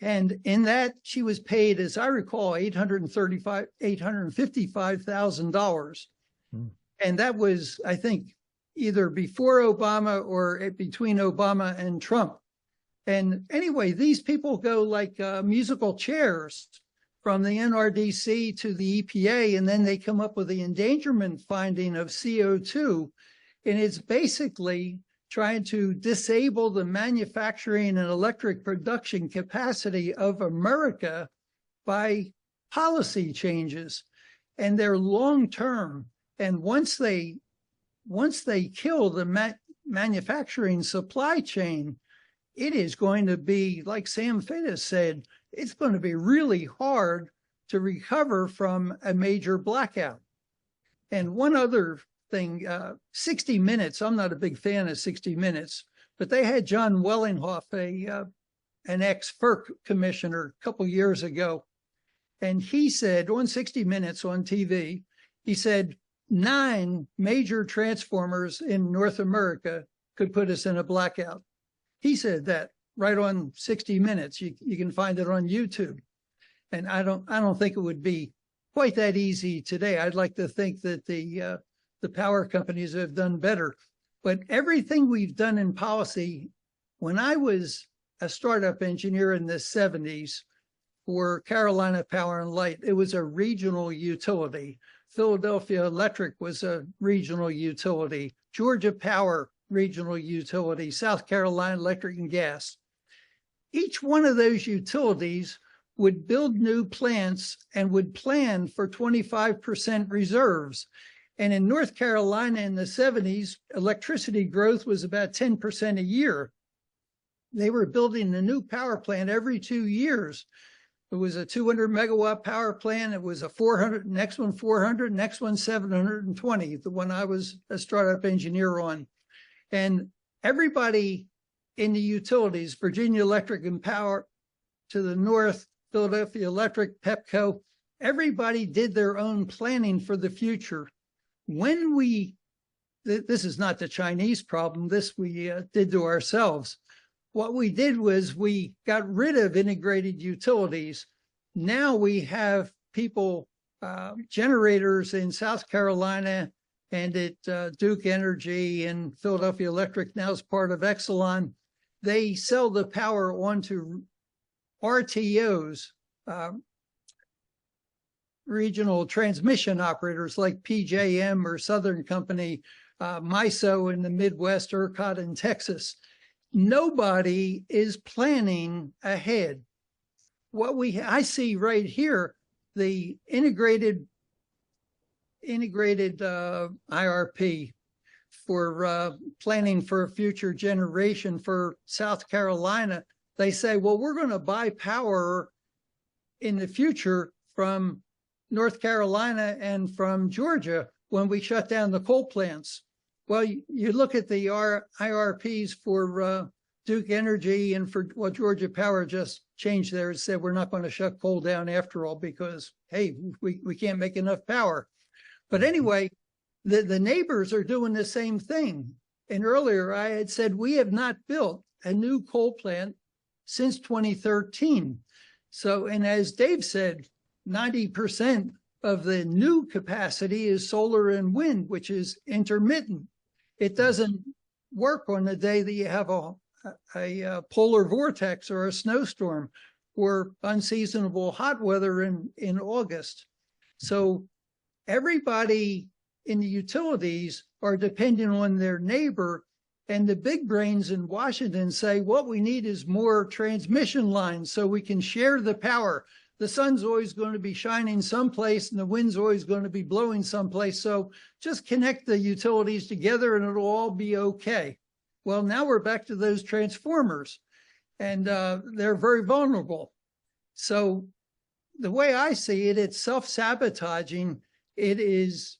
And in that, she was paid, as I recall, $855,000. And that was, I think, either before Obama or between Obama and Trump. And anyway, these people go like musical chairs from the NRDC to the EPA, and then they come up with the endangerment finding of CO2. And it's basically trying to disable the manufacturing and electric production capacity of America by policy changes. And they're long-term. And once they kill the manufacturing supply chain, it is going to be, like Sam Finnis said, it's going to be really hard to recover from a major blackout. And one other thing, 60 Minutes, I'm not a big fan of 60 Minutes, but they had John Wellinghoff, an ex-FERC commissioner, a couple years ago. And he said on 60 Minutes on TV, he said, 9 major transformers in North America could put us in a blackout. He said that right on 60 Minutes. You can find it on YouTube. And I don't think it would be quite that easy today. I'd like to think that the power companies have done better. But everything we've done in policy, when I was a startup engineer in the 70s for Carolina Power and Light, it was a regional utility. Philadelphia Electric was a regional utility. Georgia Power, regional utility. South Carolina Electric and Gas. Each one of those utilities would build new plants and would plan for 25% reserves. And in North Carolina in the 70s, electricity growth was about 10% a year. They were building a new power plant every 2 years. It was a 200 megawatt power plant. It was a 400, next one 400, next one 720, the one I was a startup engineer on. And everybody in the utilities, Virginia Electric and Power to the north, Philadelphia Electric, Pepco, everybody did their own planning for the future. When this is not the Chinese problem, this we did to ourselves. What we did was we got rid of integrated utilities. Now we have people, generators in South Carolina and at Duke Energy and Philadelphia Electric, now is part of Exelon. They sell the power onto RTOs, regional transmission operators like PJM or Southern Company, MISO in the Midwest, ERCOT in Texas. Nobody is planning ahead. I see right here, the integrated IRP for planning for a future generation for South Carolina. They say, well, we're going to buy power in the future from North Carolina and from Georgia when we shut down the coal plants. Well, you look at the IRPs for Duke Energy and for Georgia Power just changed there and said, we're not going to shut coal down after all because, hey, we can't make enough power. But anyway, the neighbors are doing the same thing. And earlier I had said, we have not built a new coal plant since 2013. So, and as Dave said, 90% of the new capacity is solar and wind, which is intermittent. It doesn't work on the day that you have a polar vortex or a snowstorm or unseasonable hot weather in August. So everybody in the utilities are dependent on their neighbor, and the big brains in Washington say what we need is more transmission lines so we can share the power. The sun's always going to be shining someplace and the wind's always going to be blowing someplace. So just connect the utilities together and it'll all be okay. Well, now we're back to those transformers, and they're very vulnerable. So the way I see it, it's self-sabotaging. It is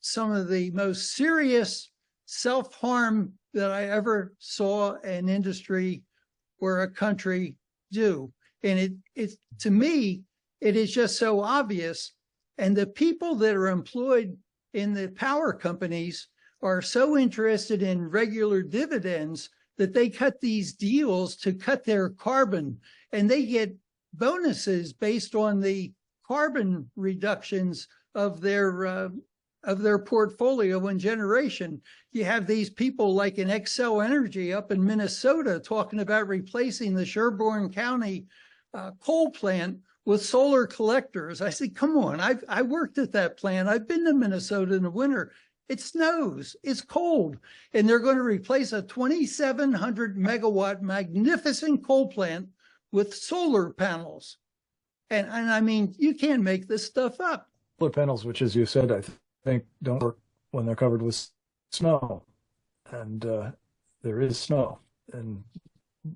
some of the most serious self-harm that I ever saw an industry or a country do. And it to me, it is just so obvious. And the people that are employed in the power companies are so interested in regular dividends that they cut these deals to cut their carbon, and they get bonuses based on the carbon reductions of their portfolio and generation. You have these people like in Xcel Energy up in Minnesota talking about replacing the Sherburne County coal plant with solar collectors. I said, come on, I worked at that plant. I've been to Minnesota in the winter. It snows, it's cold. And they're going to replace a 2,700 megawatt magnificent coal plant with solar panels. And I mean, you can't make this stuff up. Solar panels, which, as you said, I think don't work when they're covered with snow. And there is snow in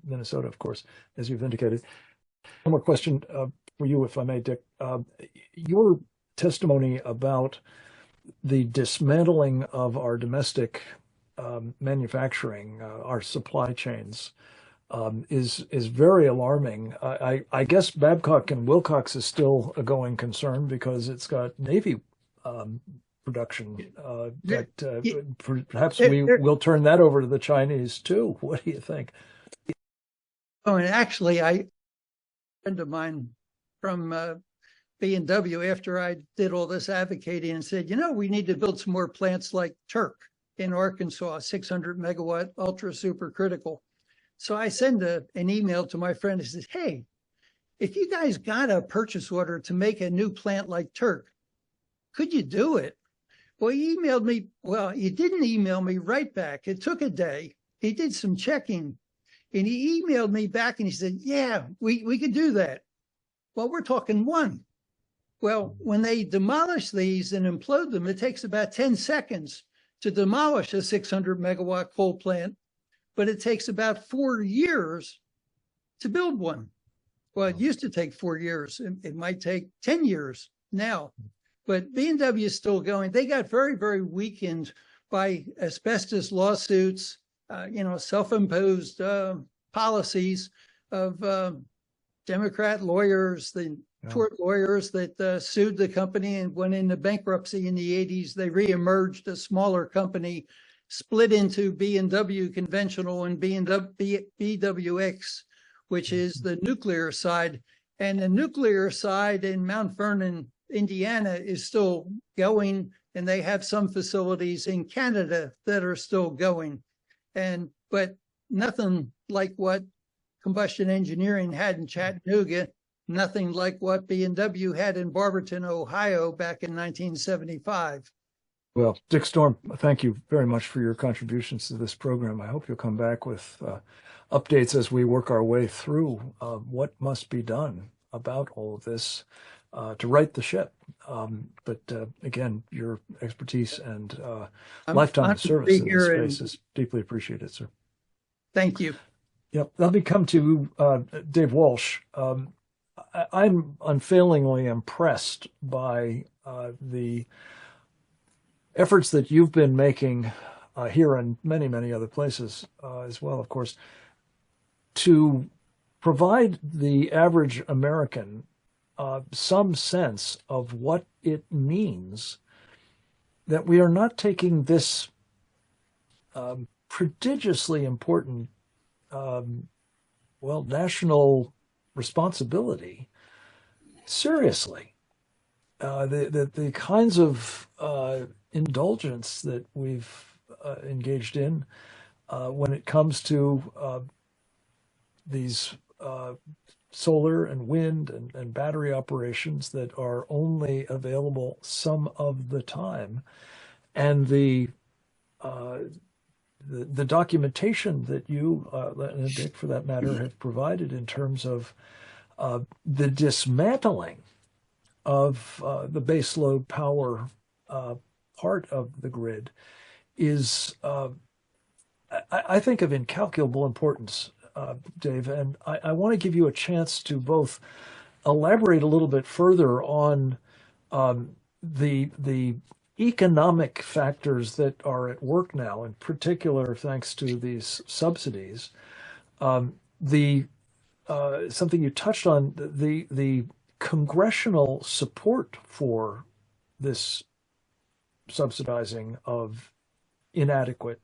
Minnesota, of course, as you've indicated. One more question for you, if I may, Dick. Your testimony about the dismantling of our domestic manufacturing, our supply chains, is very alarming. I guess Babcock and Wilcox is still a going concern because it's got Navy production. Perhaps we'll turn that over to the Chinese too. What do you think? Oh, and actually, a friend of mine from B&W, after I did all this advocating, and said, you know, we need to build some more plants like Turk in Arkansas, 600 megawatt, ultra supercritical. So I send an email to my friend and says, hey, if you guys got a purchase order to make a new plant like Turk, could you do it? Well, he emailed me. Well, he didn't email me right back. It took a day. He did some checking, and he emailed me back and he said, yeah, we could do that. Well, we're talking one. Well, when they demolish these and implode them, it takes about 10 seconds to demolish a 600 megawatt coal plant, but it takes about 4 years to build one. Well, it used to take 4 years. It might take 10 years now, but B&W is still going. They got very, very weakened by asbestos lawsuits, self-imposed policies of Democrat lawyers, the tort lawyers that sued the company and went into bankruptcy in the 80s. They reemerged, a smaller company, split into B&W Conventional and BWX, which is the nuclear side. And the nuclear side in Mount Vernon, Indiana is still going, and they have some facilities in Canada that are still going. But nothing like what combustion engineering had in Chattanooga, nothing like what B&W had in Barberton, Ohio back in 1975. Well, Dick Storm, thank you very much for your contributions to this program. I hope you'll come back with updates as we work our way through what must be done about all of this to right the ship. But again, your expertise and lifetime service in this space is deeply appreciated, sir. Thank you. Yep. Let me come to Dave Walsh. I'm unfailingly impressed by the efforts that you've been making here and many, many other places as well, of course, to provide the average American some sense of what it means that we are not taking this prodigiously important, national responsibility seriously. The kinds of indulgence that we've engaged in when it comes to these solar and wind and battery operations that are only available some of the time, and the documentation that you and Dick, for that matter, have provided in terms of the dismantling of the baseload power part of the grid is, I think, of incalculable importance, Dave. And I want to give you a chance to both elaborate a little bit further on the economic factors that are at work now, in particular, thanks to these subsidies. Something you touched on, the congressional support for this subsidizing of inadequate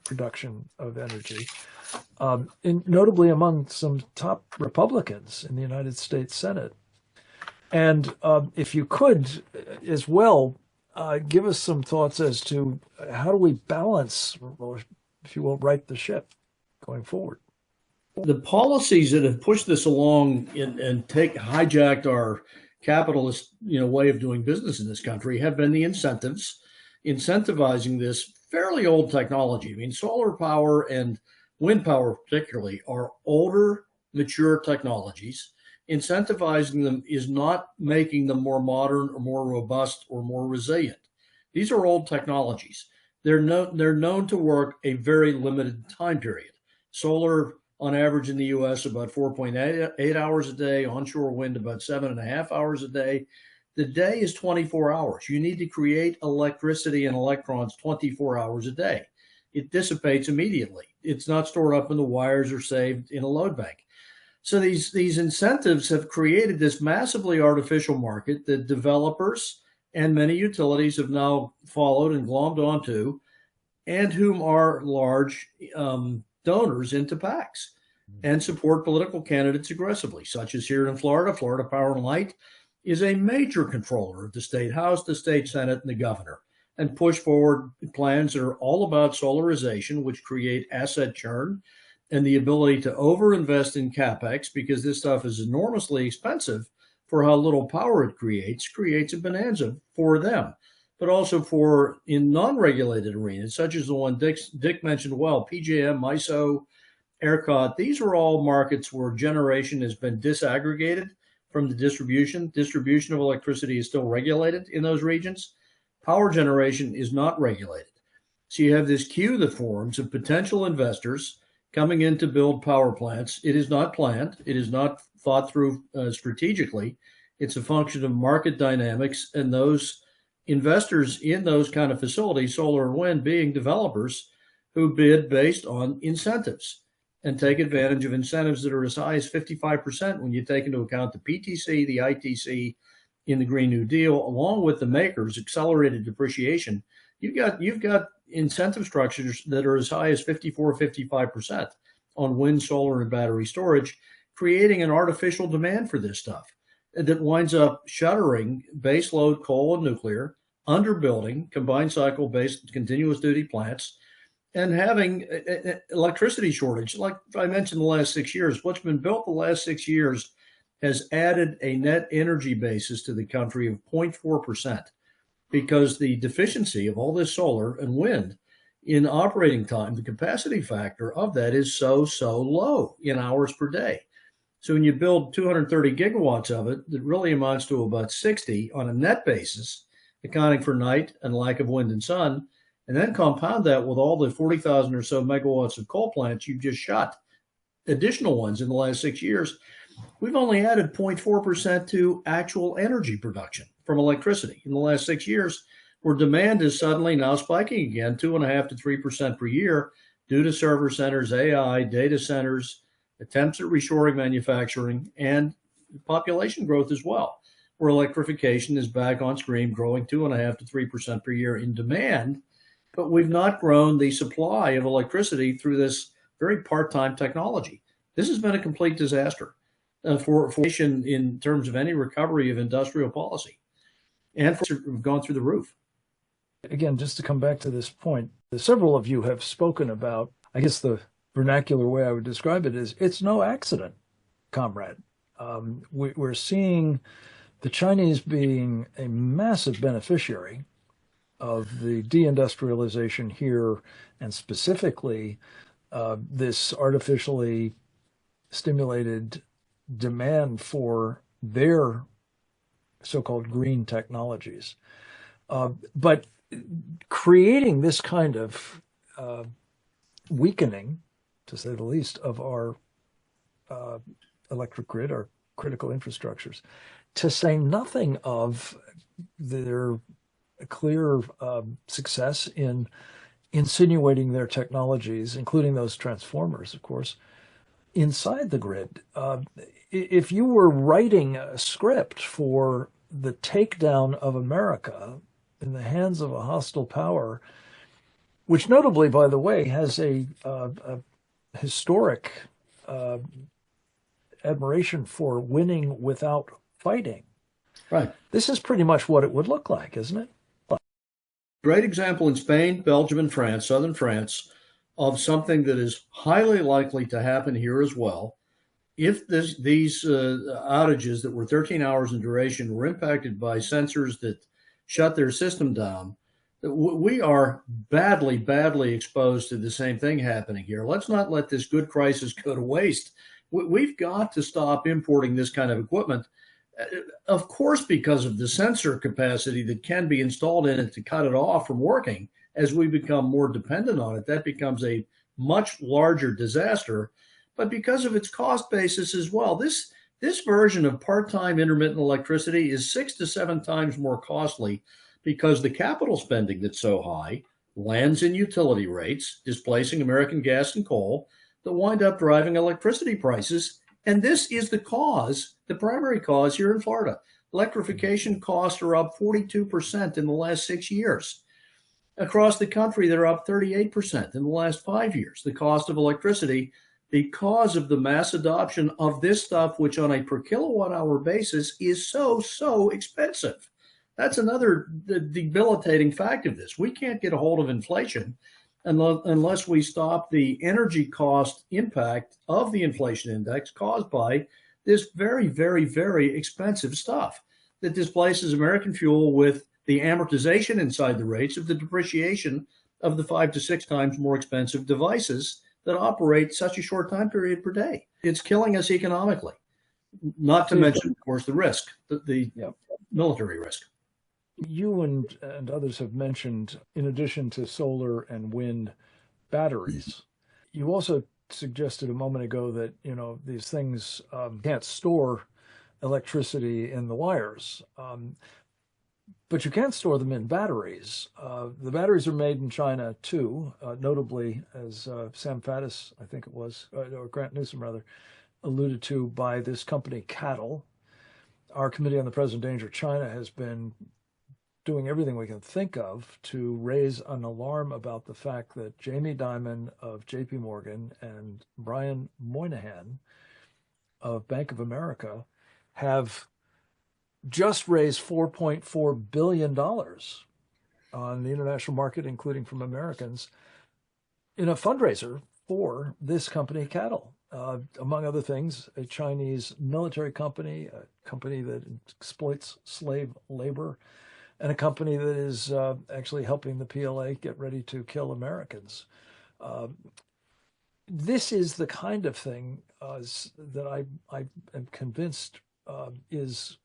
production of energy, notably among some top Republicans in the United States Senate. And if you could, as well, give us some thoughts as to how do we balance, or if you will, right the ship going forward. The policies that have pushed this along and hijacked our capitalist, way of doing business in this country have been the incentives, incentivizing this fairly old technology. I mean, solar power and wind power particularly are older, mature technologies. Incentivizing them is not making them more modern or more robust or more resilient. These are old technologies. They're known to work a very limited time period. Solar, on average in the U.S., about 4.8 hours a day, onshore wind about 7.5 hours a day. The day is 24 hours. You need to create electricity and electrons 24 hours a day. It dissipates immediately. It's not stored up in the wires or saved in a load bank. So these incentives have created this massively artificial market that developers and many utilities have now followed and glommed onto, and whom are large donors into PACs and support political candidates aggressively, such as here in Florida. Florida Power and Light is a major controller of the state house, the state senate, and the governor, and push forward plans that are all about solarization, which create asset churn and the ability to overinvest in capex, because this stuff is enormously expensive for how little power it creates a bonanza for them, but also for in non-regulated arenas, such as the one Dick mentioned well, PJM, MISO, ERCOT. These are all markets where generation has been disaggregated from the distribution. Distribution of electricity is still regulated in those regions. Power generation is not regulated. So you have this queue that forms of potential investors coming in to build power plants. It is not planned. It is not thought through strategically. It's a function of market dynamics, and those investors in those kind of facilities, solar and wind, being developers who bid based on incentives and take advantage of incentives that are as high as 55% when you take into account the PTC, the ITC in the Green New Deal, along with the makers, accelerated depreciation. You've got incentive structures that are as high as 55% on wind, solar, and battery storage, creating an artificial demand for this stuff that winds up shuttering baseload coal and nuclear, underbuilding combined cycle based continuous duty plants, and having electricity shortage. Like I mentioned, the last 6 years, what's been built the last 6 years has added a net energy basis to the country of 0.4%. because the deficiency of all this solar and wind in operating time, the capacity factor of that is so low in hours per day. So when you build 230 gigawatts of it, that really amounts to about 60 on a net basis, accounting for night and lack of wind and sun, and then compound that with all the 40,000 or so megawatts of coal plants you've just shut, additional ones in the last 6 years, we've only added 0.4% to actual energy production from electricity in the last 6 years, where demand is suddenly now spiking again, 2.5% to 3% per year, due to server centers, AI, data centers, attempts at reshoring manufacturing, and population growth as well, where electrification is back on screen, growing 2.5% to 3% per year in demand. But we've not grown the supply of electricity through this very part-time technology. This has been a complete disaster for nation in terms of any recovery of industrial policy, and have gone through the roof. Again, just to come back to this point, several of you have spoken about, I guess the vernacular way I would describe it is, it's no accident, comrade. We're seeing the Chinese being a massive beneficiary of the deindustrialization here, and specifically this artificially stimulated demand for their so-called green technologies. But creating this kind of weakening, to say the least, of our electric grid, our critical infrastructures, to say nothing of their clear success in insinuating their technologies, including those transformers, of course, inside the grid. If you were writing a script for the takedown of America in the hands of a hostile power, which notably, by the way, has a historic admiration for winning without fighting. Right. This is pretty much what it would look like, isn't it? Great example in Spain, Belgium, and France, southern France, of something that is highly likely to happen here as well. If these outages that were 13 hours in duration were impacted by sensors that shut their system down, we are badly exposed to the same thing happening here. Let's not let this good crisis go to waste. We've got to stop importing this kind of equipment, of course, because of the sensor capacity that can be installed in it to cut it off from working. As we become more dependent on it, that becomes a much larger disaster, but because of its cost basis as well. This version of part-time intermittent electricity is 6 to 7 times more costly, because the capital spending that's so high lands in utility rates, displacing American gas and coal, that wind up driving electricity prices. And this is the cause, the primary cause here in Florida. Electrification costs are up 42% in the last 6 years. Across the country, they're up 38% in the last 5 years. The cost of electricity, because of the mass adoption of this stuff, which on a per kilowatt hour basis is so expensive. That's another debilitating fact of this. We can't get a hold of inflation unless we stop the energy cost impact of the inflation index caused by this very expensive stuff that displaces American fuel with the amortization inside the rates of the depreciation of the 5 to 6 times more expensive devices that operate such a short time period per day. It's killing us economically, not to mention, of course, the risk, the military risk. You and others have mentioned, in addition to solar and wind, batteries. You also suggested a moment ago that, these things can't store electricity in the wires, but you can store them in batteries. The batteries are made in China too, notably, as Sam Faddis, I think it was, or Grant Newsom rather, alluded to, by this company Cattle. Our Committee on the Present Danger of China has been doing everything we can think of to raise an alarm about the fact that Jamie Dimon of JP Morgan and Brian Moynihan of Bank of America have just raised $4.4 billion on the international market, including from Americans, in a fundraiser for this company, Cattle. Among other things, a Chinese military company, a company that exploits slave labor, and a company that is actually helping the PLA get ready to kill Americans. This is the kind of thing that I am convinced is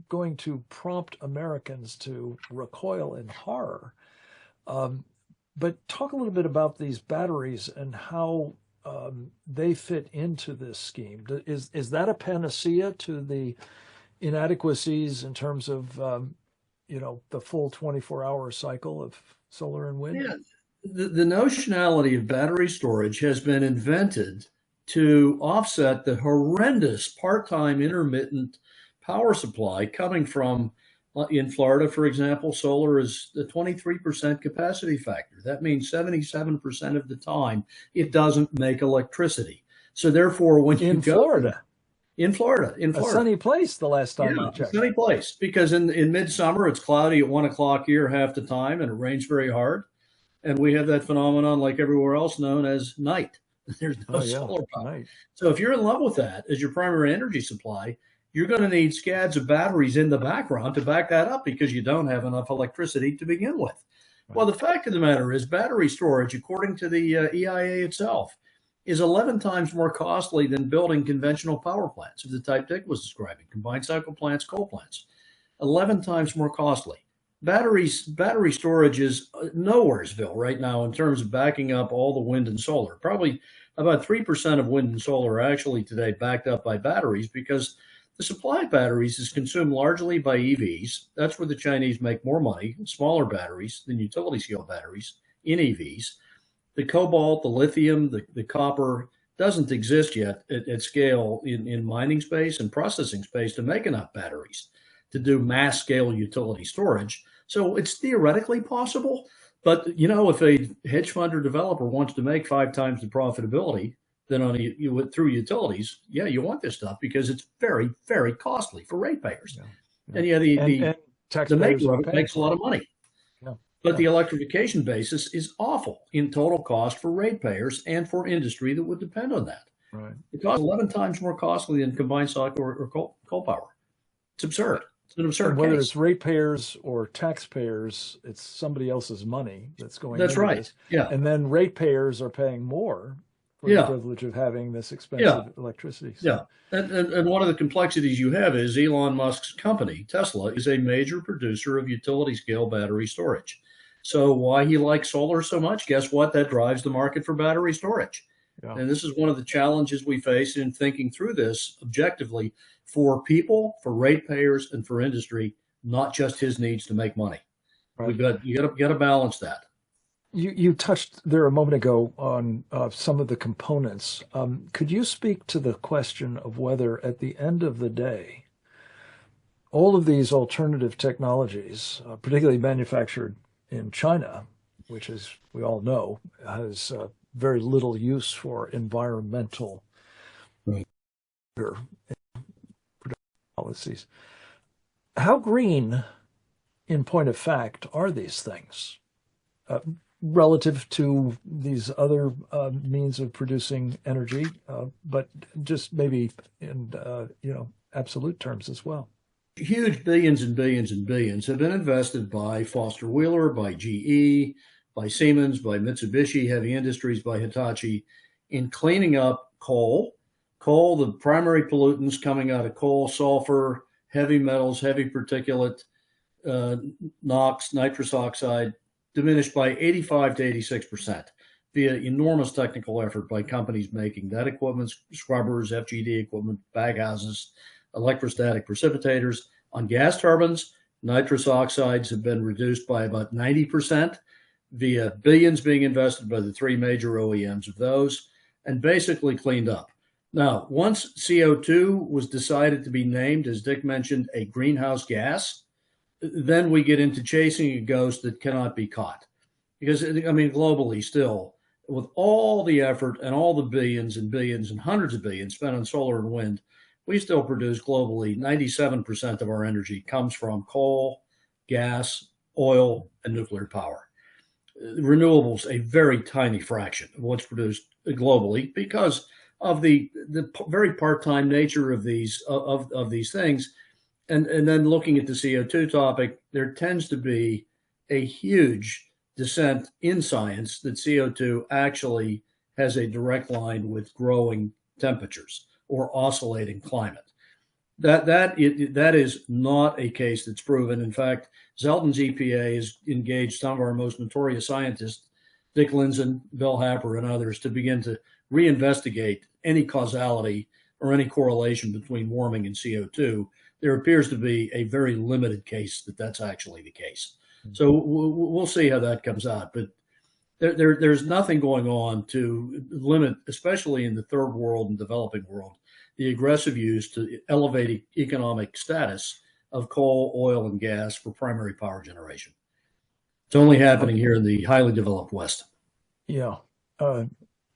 going to prompt Americans to recoil in horror. But talk a little bit about these batteries and how they fit into this scheme. Is that a panacea to the inadequacies in terms of the full 24-hour cycle of solar and wind? Yeah, the notionality of battery storage has been invented to offset the horrendous part-time intermittent power supply coming from, in Florida, for example, solar is the 23% capacity factor. That means 77% of the time it doesn't make electricity. So therefore, when you go Florida, a sunny place the last time I checked. A sunny place, because in midsummer it's cloudy at 1 o'clock here half the time, and it rains very hard, and we have that phenomenon like everywhere else known as night. There's no solar power. Night. So if you're in love with that as your primary energy supply, you're going to need scads of batteries in the background to back that up because you don't have enough electricity to begin with. Right. Well, the fact of the matter is battery storage, according to the EIA itself, is 11 times more costly than building conventional power plants of the type Dick was describing, combined cycle plants, coal plants. 11 times more costly. Battery storage is nowheresville right now in terms of backing up all the wind and solar. Probably about 3% of wind and solar are actually today backed up by batteries because the supply of batteries is consumed largely by EVs. That's where the Chinese make more money, smaller batteries than utility scale batteries in EVs. The cobalt, the lithium, the copper doesn't exist yet at scale in mining space and processing space to make enough batteries to do mass scale utility storage. So it's theoretically possible. But, if a hedge fund or developer wants to make 5 times the profitability than through utilities, you want this stuff because it's very, very costly for ratepayers. And the maker of it makes a lot of money. But the electrification basis is awful in total cost for ratepayers and for industry that would depend on that. Right. It costs 11 times more costly than combined cycle or coal power. It's absurd. It's an absurd and whether case. it's ratepayers or taxpayers, it's somebody else's money that's going That's into right. this. Yeah. And then ratepayers are paying more for the privilege of having this expensive electricity. So. Yeah. And one of the complexities you have is Elon Musk's company, Tesla, is a major producer of utility scale battery storage. So why he likes solar so much, guess what? That drives the market for battery storage. Yeah. And this is one of the challenges we face in thinking through this objectively for people, for ratepayers, and for industry, not just his needs to make money. Right. You got to balance that. You touched there a moment ago on some of the components. Could you speak to the question of whether at the end of the day, all of these alternative technologies, particularly manufactured in China, which, as we all know, has very little use for environmental policies. How green, in point of fact, are these things relative to these other means of producing energy, but just maybe in absolute terms as well? Huge billions and billions and billions have been invested by Foster Wheeler, by GE, by Siemens, by Mitsubishi Heavy Industries, by Hitachi in cleaning up coal. Coal, the primary pollutants coming out of coal, sulfur, heavy metals, heavy particulate, NOx, nitrous oxide, diminished by 85 to 86% via enormous technical effort by companies making that equipment, scrubbers, FGD equipment, baghouses, electrostatic precipitators. On gas turbines, nitrous oxides have been reduced by about 90% via billions being invested by the 3 major OEMs of those and basically cleaned up. Now, once CO2 was decided to be named, as Dick mentioned, a greenhouse gas, then we get into chasing a ghost that cannot be caught. Because, globally still, with all the effort and all the billions and billions and hundreds of billions spent on solar and wind, we still produce globally 97% of our energy comes from coal, gas, oil, and nuclear power. Renewables, a very tiny fraction of what's produced globally because of the very part-time nature of these things. And then looking at the CO2 topic, there tends to be a huge dissent in science that CO2 actually has a direct line with growing temperatures or oscillating climate. That is not a case that's proven. In fact, Zeldin's EPA has engaged some of our most notorious scientists, Dick Lindzen, Bill Happer, and others, to begin to reinvestigate any causality or any correlation between warming and CO2. There appears to be a very limited case that that's actually the case. So we'll see how that comes out. But there's nothing going on to limit, especially in the third world and developing world, the aggressive use to elevate economic status of coal, oil, and gas for primary power generation. It's only happening here in the highly developed West. Yeah,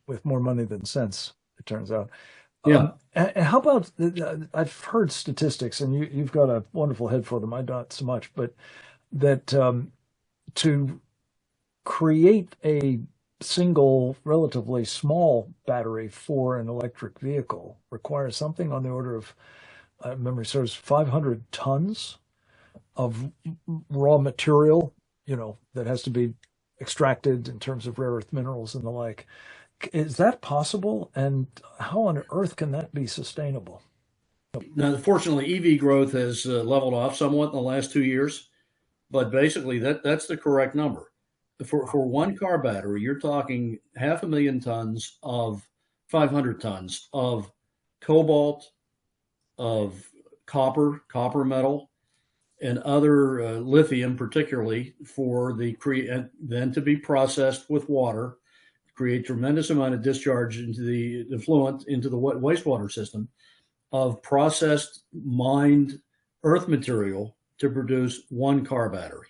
with more money than sense, it turns out. Yeah. And how about, I've heard statistics, and you've got a wonderful head for them. I don't so much, but that to create a single, relatively small battery for an electric vehicle requires something on the order of, memory serves, 500 tons of raw material, that has to be extracted in terms of rare earth minerals and the like. Is that possible? And how on earth can that be sustainable? Now, fortunately, EV growth has leveled off somewhat in the last 2 years, but basically that's the correct number. For one car battery, you're talking 500,000 tons of 500 tons of cobalt, of copper metal, and other lithium, particularly for and then to be processed with water, create tremendous amount of discharge into the effluent, into the wastewater system of processed mined earth material to produce one car battery.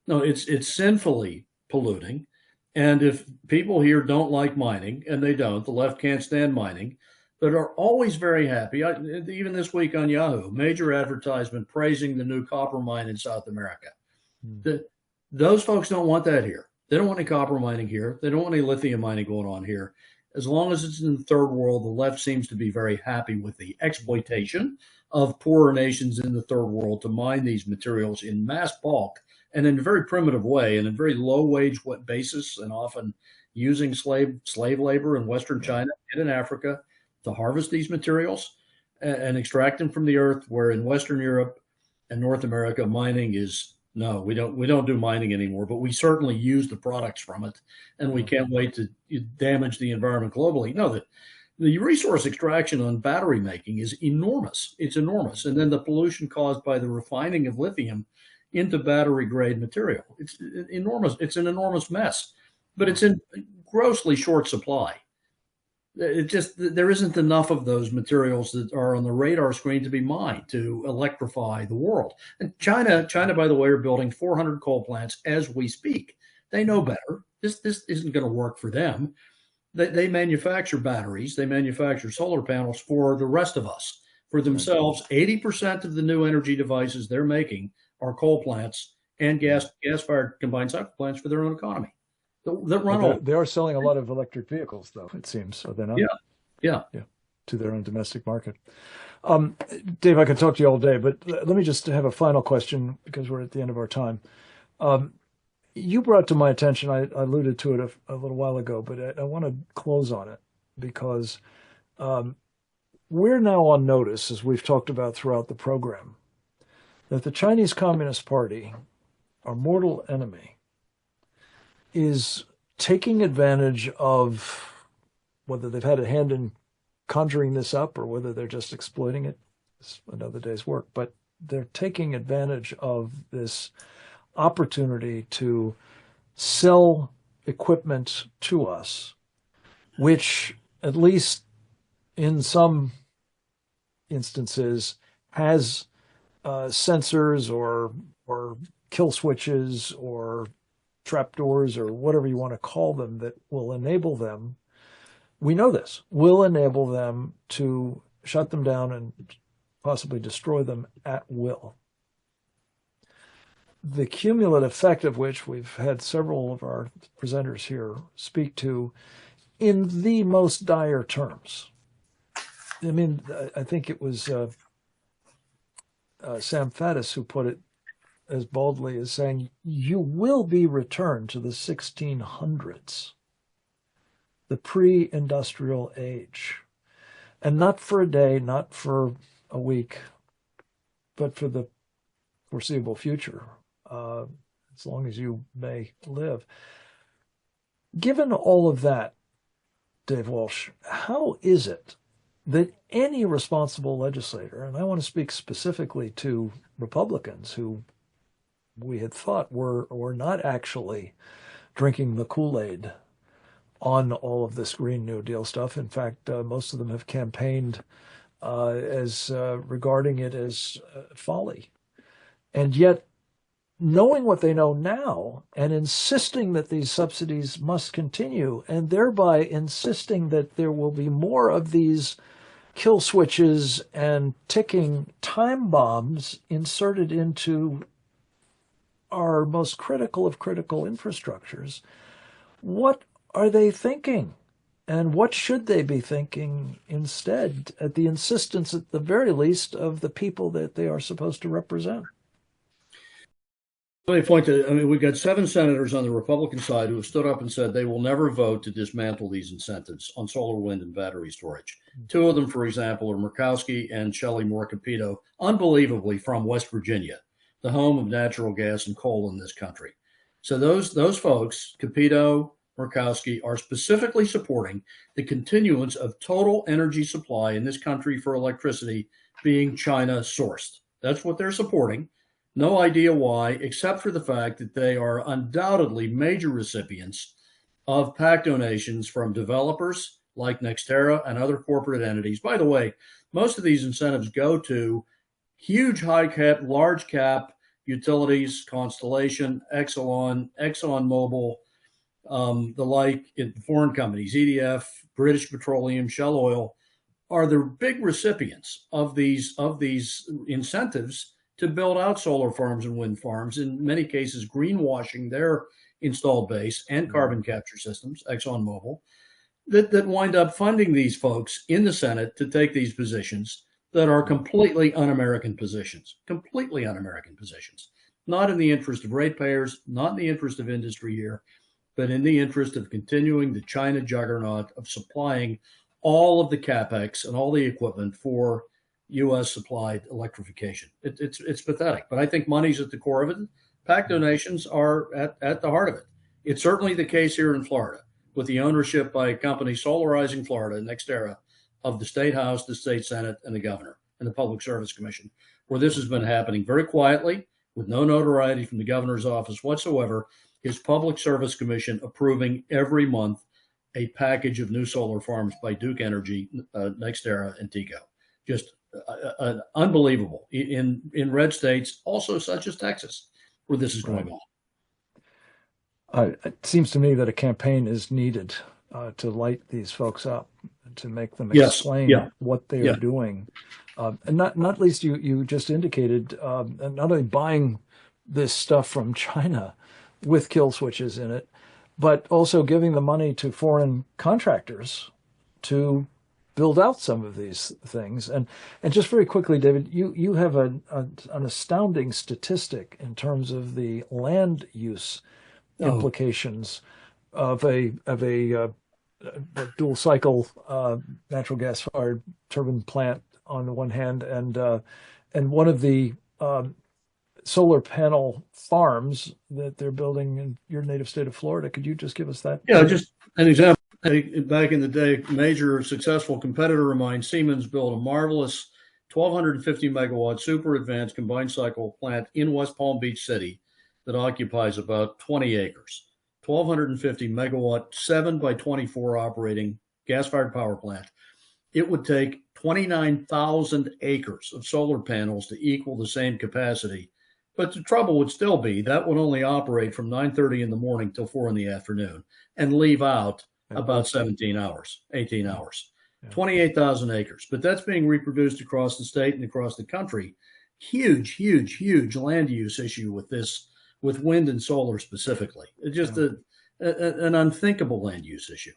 No, it's sinfully polluting. And if people here don't like mining, and they don't, the left can't stand mining, but are always very happy. Even this week on Yahoo, major advertisement praising the new copper mine in South America. Those folks don't want that here. They don't want any copper mining here. They don't want any lithium mining going on here. As long as it's in the third world, the left seems to be very happy with the exploitation of poorer nations in the third world to mine these materials in mass bulk and in a very primitive way and in very low wage basis, and often using slave labor in Western China and in Africa to harvest these materials and extract them from the earth, where in Western Europe and North America, mining is no, we don't do mining anymore, but we certainly use the products from it, and we can't wait to damage the environment globally. No, the resource extraction on battery making is enormous. It's enormous. And then the pollution caused by the refining of lithium into battery grade material. It's enormous. It's an enormous mess, but it's in grossly short supply. There isn't enough of those materials that are on the radar screen to be mined to electrify the world. And China, by the way, are building 400 coal plants as we speak. They know better. This isn't going to work for them. They manufacture batteries. They manufacture solar panels for the rest of us, for themselves. 80% of the new energy devices they're making are coal plants and gas-fired combined cycle plants for their own economy. They are selling a lot of electric vehicles, though, it seems. Are they not? Yeah. To their own domestic market. Dave, I could talk to you all day, but let me just have a final question because we're at the end of our time. You brought to my attention, I alluded to it a little while ago, but I want to close on it because we're now on notice, as we've talked about throughout the program, that the Chinese Communist Party, our mortal enemy, is taking advantage of, whether they've had a hand in conjuring this up or whether they're just exploiting it, it's another day's work, but they're taking advantage of this opportunity to sell equipment to us, which at least in some instances has sensors or kill switches or trapdoors or whatever you want to call them that will enable them, we know this, will enable them to shut them down and possibly destroy them at will. The cumulative effect of which we've had several of our presenters here speak to in the most dire terms. I mean, I think it was Sam Faddis, who put it as boldly as saying, you will be returned to the 1600s, the pre-industrial age, and not for a day, not for a week, but for the foreseeable future, as long as you may live. Given all of that, Dave Walsh, how is it that any responsible legislator, and I want to speak specifically to Republicans who we had thought were not actually drinking the Kool-Aid on all of this Green New Deal stuff. In fact, most of them have campaigned as regarding it as folly. And yet, knowing what they know now and insisting that these subsidies must continue, and thereby insisting that there will be more of these kill switches and ticking time bombs inserted into our most critical of critical infrastructures, what are they thinking? And what should they be thinking instead, at the insistence, at the very least, of the people that they are supposed to represent? Let me point to, we've got 7 senators on the Republican side who have stood up and said they will never vote to dismantle these incentives on solar, wind, and battery storage. 2 of them, for example, are Murkowski and Shelley Moore Capito, unbelievably from West Virginia, the home of natural gas and coal in this country. So those folks, Capito, Murkowski, are specifically supporting the continuance of total energy supply in this country for electricity being China sourced. That's what they're supporting. No idea why, except for the fact that they are undoubtedly major recipients of PAC donations from developers like NextEra and other corporate entities. By the way, most of these incentives go to huge large cap utilities, Constellation, Exelon, ExxonMobil, the like, foreign companies, EDF, British Petroleum, Shell Oil, are the big recipients of these incentives to build out solar farms and wind farms, in many cases greenwashing their installed base and carbon capture systems, ExxonMobil, that wind up funding these folks in the Senate to take these positions that are completely un-American positions, not in the interest of ratepayers, not in the interest of industry here, but in the interest of continuing the China juggernaut of supplying all of the capex and all the equipment for U.S. supplied electrification. It's pathetic, but I think money's at the core of it. PAC donations are at the heart of it. It's certainly the case here in Florida, with the ownership by a company solarizing Florida, NextEra, of the State House, the State Senate, and the governor, and the Public Service Commission, where this has been happening very quietly, with no notoriety from the governor's office whatsoever. His Public Service Commission approving every month a package of new solar farms by Duke Energy, NextEra, and TECO. Just unbelievable in red states, also such as Texas, where this is going on. It seems to me that a campaign is needed to light these folks up, to make them explain what they are doing. And not least, you just indicated, not only buying this stuff from China with kill switches in it, but also giving the money to foreign contractors to build out some of these things. And just very quickly, David, you have an astounding statistic in terms of the land use implications of a dual cycle natural gas fired turbine plant on the one hand, and one of the solar panel farms that they're building in your native state of Florida. Could you just give us that? Yeah, just an example. Back in the day, a major successful competitor of mine, Siemens, built a marvelous 1,250 megawatt super advanced combined cycle plant in West Palm Beach City that occupies about 20 acres. 1,250 megawatt, 7 by 24 operating gas-fired power plant. It would take 29,000 acres of solar panels to equal the same capacity. But the trouble would still be that would only operate from 9:30 in the morning till 4 in the afternoon and leave out about 18 hours, 28,000 acres. But that's being reproduced across the state and across the country. Huge land use issue with this, with wind and solar specifically. It's just an unthinkable land use issue.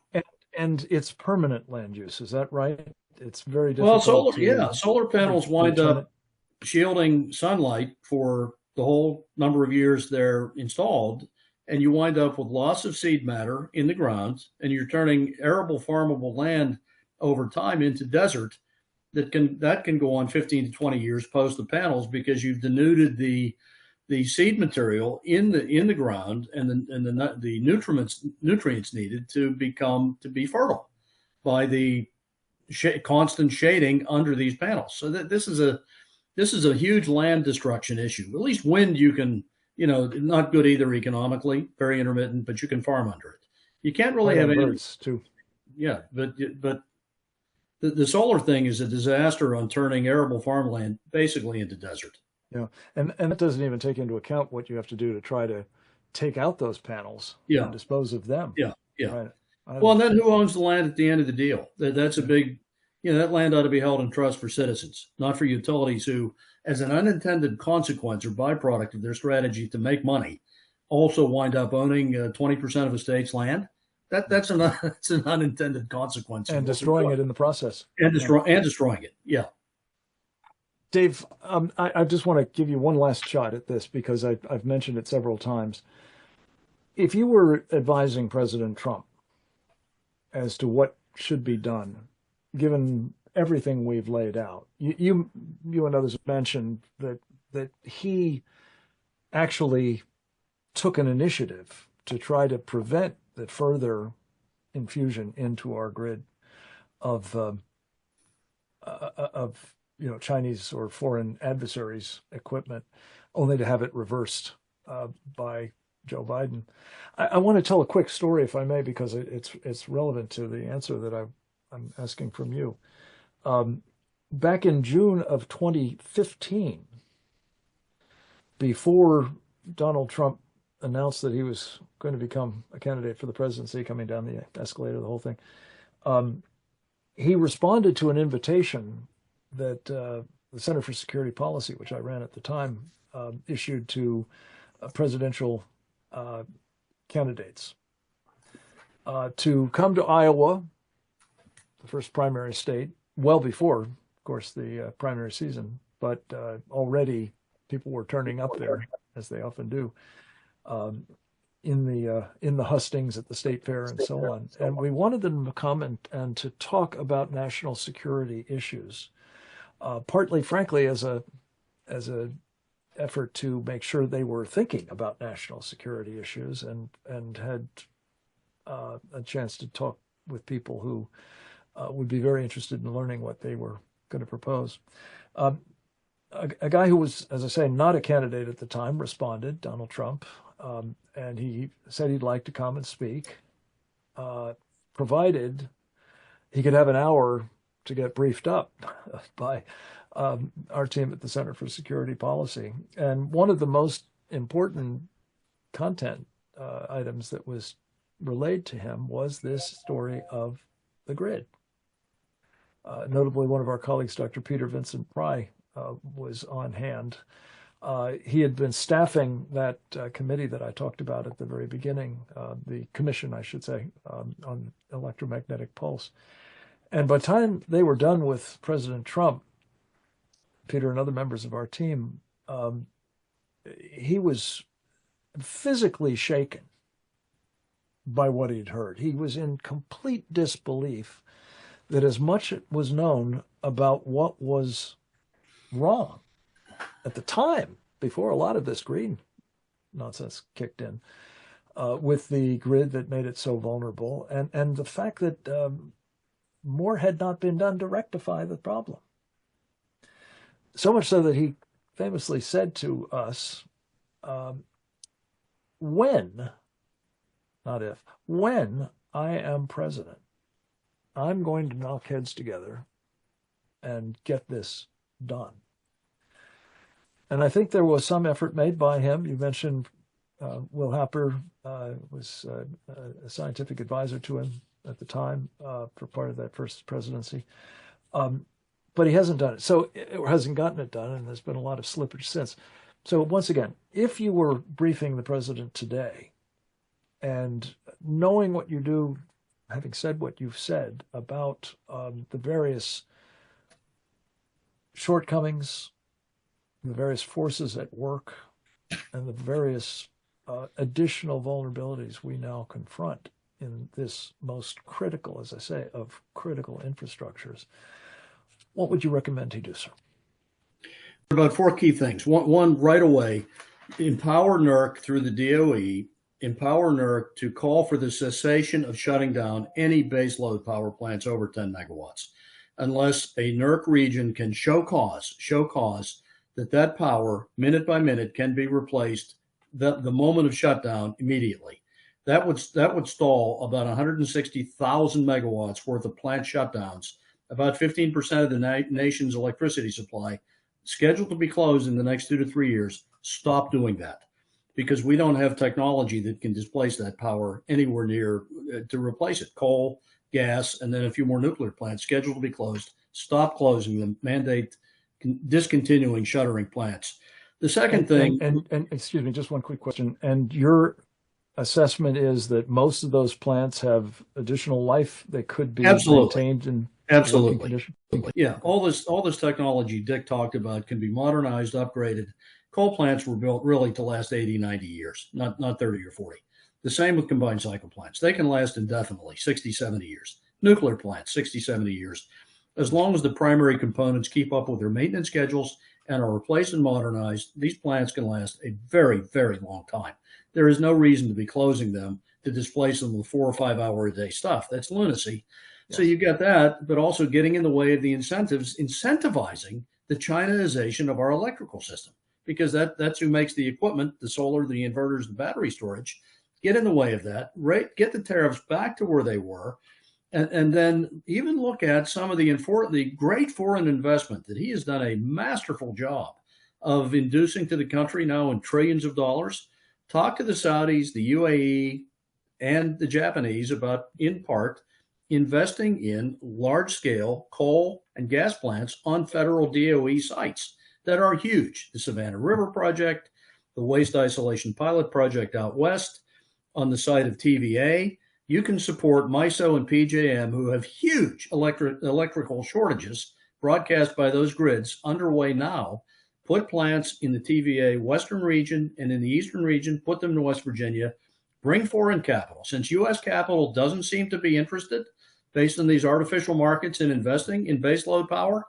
And it's permanent land use. Is that right? It's very difficult. Well, solar panels wind up shielding sunlight for the whole number of years they're installed, and you wind up with loss of seed matter in the ground, and you're turning arable, farmable land over time into desert that can go on 15 to 20 years post the panels, because you've denuded the seed material in the ground and the nutrients needed to be fertile by the constant shading under these panels. So that this is a huge land destruction issue. At least wind, you can, not good either economically, very intermittent, but you can farm under it. You can't really have any birds too. Yeah, but the solar thing is a disaster on turning arable farmland basically into desert. Yeah, and that doesn't even take into account what you have to do to try to take out those panels and dispose of them. Yeah. Right. Well, and then who owns the land at the end of the deal? That's a big, that land ought to be held in trust for citizens, not for utilities who, as an unintended consequence or byproduct of their strategy to make money, also wind up owning 20% of a state's land. That's an unintended consequence. And destroying it in the process. And destroying it. Yeah. Dave, I just want to give you one last shot at this because I've mentioned it several times. If you were advising President Trump as to what should be done, given everything we've laid out, you and others have mentioned that he actually took an initiative to try to prevent the further infusion into our grid of Chinese or foreign adversaries' equipment, only to have it reversed by Joe Biden. I want to tell a quick story, if I may, because it's relevant to the answer that I'm asking from you. Back in June of 2015, before Donald Trump announced that he was going to become a candidate for the presidency, coming down the escalator, the whole thing, he responded to an invitation that the Center for Security Policy, which I ran at the time, issued to presidential candidates to come to Iowa, the first primary state, well before, of course, the primary season, but already people were turning up there, as they often do, in the hustings at the state fair and so on. And we wanted them to come and to talk about national security issues, partly, frankly, as a effort to make sure they were thinking about national security issues and had a chance to talk with people who would be very interested in learning what they were going to propose. A guy who was, as I say, not a candidate at the time responded, Donald Trump, and he said he'd like to come and speak, provided he could have an hour to get briefed up by our team at the Center for Security Policy. And one of the most important content items that was relayed to him was this story of the grid. Notably, one of our colleagues, Dr. Peter Vincent Pry, was on hand. He had been staffing that committee that I talked about at the very beginning, the commission, I should say, on electromagnetic pulse. And by the time they were done with President Trump, Peter and other members of our team, he was physically shaken by what he'd heard. He was in complete disbelief that as much was known about what was wrong at the time, before a lot of this green nonsense kicked in, with the grid that made it so vulnerable, and the fact that more had not been done to rectify the problem. So much so that he famously said to us, when, not if, when I am president, I'm going to knock heads together and get this done. And I think there was some effort made by him. You mentioned Will Happer was a scientific advisor to him at the time for part of that first presidency. But he hasn't done it. So, or hasn't gotten it done, and there's been a lot of slippage since. So once again, if you were briefing the president today and knowing what you do, having said what you've said about the various shortcomings, the various forces at work and the various additional vulnerabilities we now confront in this most critical, as I say, of critical infrastructures, what would you recommend he do, sir? About four key things. One right away, empower NERC through the DOE, empower NERC to call for the cessation of shutting down any baseload power plants over 10 megawatts, unless a NERC region can show cause that power, minute by minute, can be replaced the moment of shutdown immediately. That would stall about 160,000 megawatts worth of plant shutdowns, about 15% of the nation's electricity supply, scheduled to be closed in the next 2 to 3 years. Stop doing that, because we don't have technology that can displace that power anywhere near to replace it. Coal, gas, and then a few more nuclear plants scheduled to be closed. Stop closing them. Mandate discontinuing, shuttering plants. The second thing, and excuse me, just one quick question. And your assessment is that most of those plants have additional life that could be maintained in working condition? Yeah, all this technology Dick talked about can be modernized, upgraded. Coal plants were built really to last 80, 90 years, not 30 or 40. The same with combined cycle plants. They can last indefinitely, 60, 70 years. Nuclear plants, 60, 70 years. As long as the primary components keep up with their maintenance schedules and are replaced and modernized, these plants can last a very, very long time. There is no reason to be closing them to displace them with 4 or 5 hour a day stuff. That's lunacy. Yes. So you get that, but also getting in the way of the incentives, incentivizing the Chinaization of our electrical system, because that's who makes the equipment, the solar, the inverters, the battery storage. Get in the way of that, right? Get the tariffs back to where they were. And then even look at some of the great foreign investment that he has done a masterful job of inducing to the country now in trillions of dollars. Talk to the Saudis, the UAE, and the Japanese about, in part, investing in large-scale coal and gas plants on federal DOE sites that are huge. The Savannah River Project, the Waste Isolation Pilot Project out west on the site of TVA. You can support MISO and PJM, who have huge electrical shortages broadcast by those grids underway now. Put plants in the TVA western region and in the eastern region, put them to West Virginia, bring foreign capital. Since U.S. capital doesn't seem to be interested, based on these artificial markets in investing in baseload power,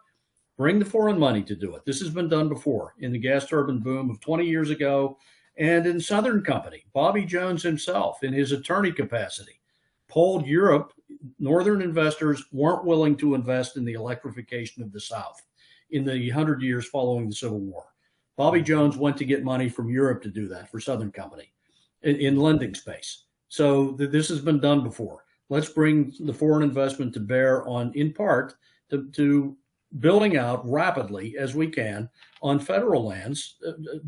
bring the foreign money to do it. This has been done before in the gas turbine boom of 20 years ago and in Southern Company. Bobby Jones himself, in his attorney capacity, polled Europe. Northern investors weren't willing to invest in the electrification of the South in the 100 years following the Civil War. Bobby Jones went to get money from Europe to do that for Southern Company in lending space. So this has been done before. Let's bring the foreign investment to bear on, in part, to building out rapidly as we can on federal lands,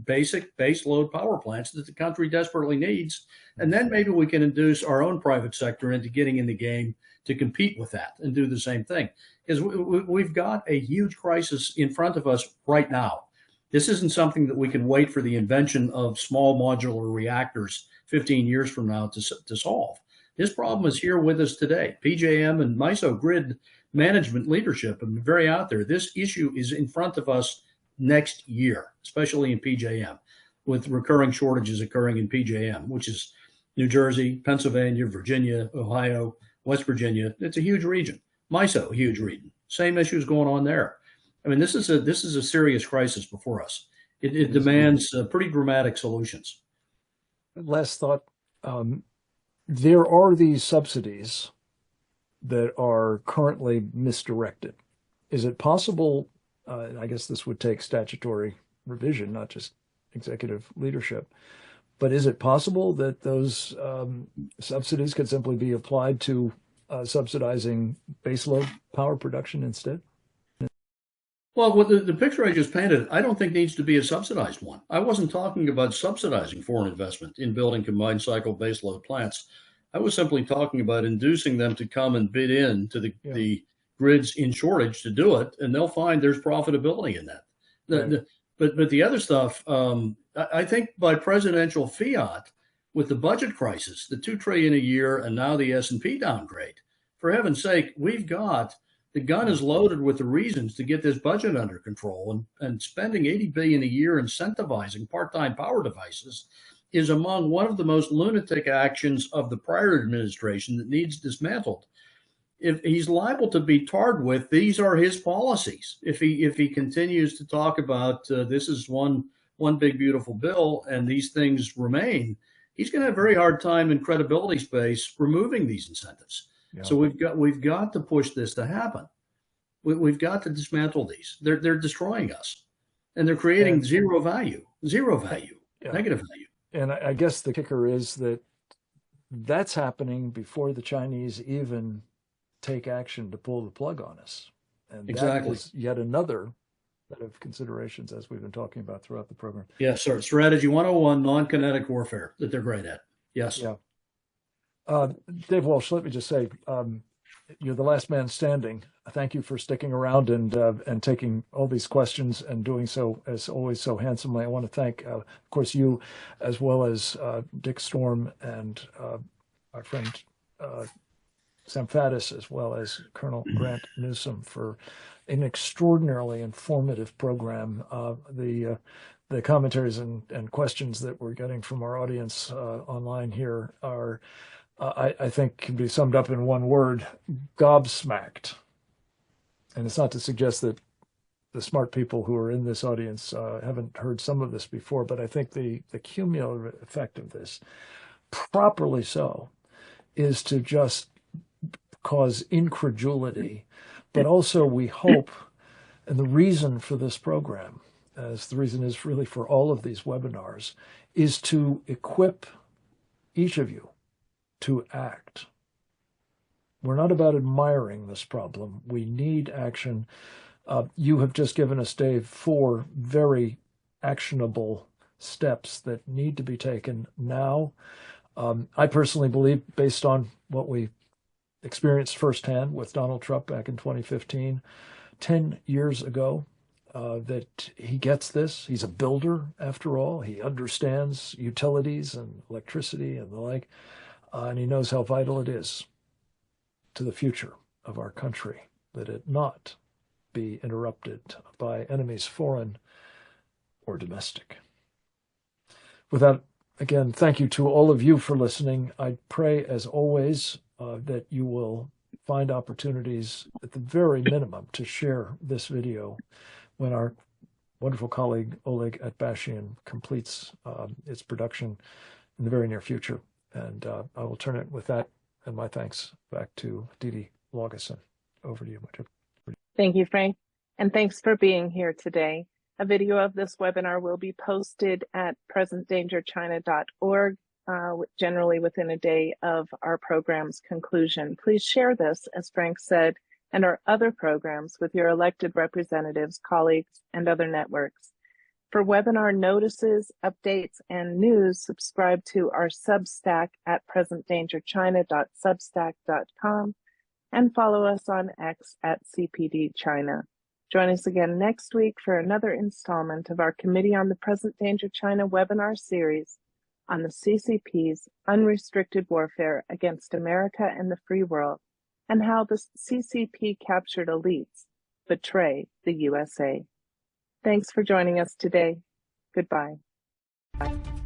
basic base load power plants that the country desperately needs. And then maybe we can induce our own private sector into getting in the game to compete with that and do the same thing. Because we've got a huge crisis in front of us right now. This isn't something that we can wait for the invention of small modular reactors 15 years from now to solve. This problem is here with us today. PJM and MISO grid management leadership have been very out there. This issue is in front of us next year, especially in PJM, with recurring shortages occurring in PJM, which is New Jersey, Pennsylvania, Virginia, Ohio, West Virginia. It's a huge region. MISO, a huge region. Same issues going on there. I mean, this is a serious crisis before us. It demands pretty dramatic solutions. Last thought. There are these subsidies that are currently misdirected. Is it possible, I guess this would take statutory revision, not just executive leadership, but is it possible that those subsidies could simply be applied to subsidizing baseload power production instead? Well, with the picture I just painted, I don't think needs to be a subsidized one. I wasn't talking about subsidizing foreign investment in building combined cycle baseload plants. I was simply talking about inducing them to come and bid in to the grids in shortage to do it, and they'll find there's profitability in that. Right. But the other stuff, I think by presidential fiat, with the budget crisis, the $2 trillion a year, and now the S&P downgrade, for heaven's sake, we've got The gun is loaded with the reasons to get this budget under control, and spending $80 billion a year incentivizing part-time power devices is among one of the most lunatic actions of the prior administration that needs dismantled. If he's liable to be tarred with, these are his policies. If he continues to talk about this is one big beautiful bill and these things remain, he's going to have a very hard time in credibility space removing these incentives. Yeah. So we've got to push this to happen. We've got to dismantle these. They're destroying us, and they're creating zero value, yeah. Negative value. And I guess the kicker is that that's happening before the Chinese even take action to pull the plug on us. And exactly. That is yet another set of considerations, as we've been talking about throughout the program. Yes, sir. Strategy 101, non-kinetic warfare that they're great at. Yes. Yeah. Dave Walsh, let me just say, you're the last man standing. Thank you for sticking around and taking all these questions and doing so, as always, so handsomely. I want to thank, of course, you, as well as Dick Storm and our friend Sam Faddis, as well as Colonel Grant Newsom, for an extraordinarily informative program. The commentaries and questions that we're getting from our audience online here are, I think, can be summed up in one word: gobsmacked. And it's not to suggest that the smart people who are in this audience haven't heard some of this before, but I think the cumulative effect of this, properly so, is to just cause incredulity, but also we hope, and the reason for this program, as the reason is really for all of these webinars, is to equip each of you to act. We're not about admiring this problem. We need action. You have just given us, Dave, 4 very actionable steps that need to be taken now. I personally believe, based on what we experienced firsthand with Donald Trump back in 2015, 10 years ago, that he gets this. He's a builder, after all. He understands utilities and electricity and the like, and he knows how vital it is to the future of our country that it not be interrupted by enemies, foreign or domestic. With that, again, thank you to all of you for listening. I pray, as always, that you will find opportunities, at the very minimum, to share this video when our wonderful colleague Oleg Atbashian completes its production in the very near future. And I will turn it, with that and my thanks, back to Didi Logison. Over to you, Major. Thank you, Frank. And thanks for being here today. A video of this webinar will be posted at presentdangerchina.org, generally within a day of our program's conclusion. Please share this, as Frank said, and our other programs with your elected representatives, colleagues, and other networks. For webinar notices, updates, and news, subscribe to our Substack at presentdangerchina.substack.com and follow us on X at CPD China. Join us again next week for another installment of our Committee on the Present Danger China webinar series on the CCP's unrestricted warfare against America and the free world, and how the CCP captured elites betray the USA. Thanks for joining us today. Goodbye. Bye.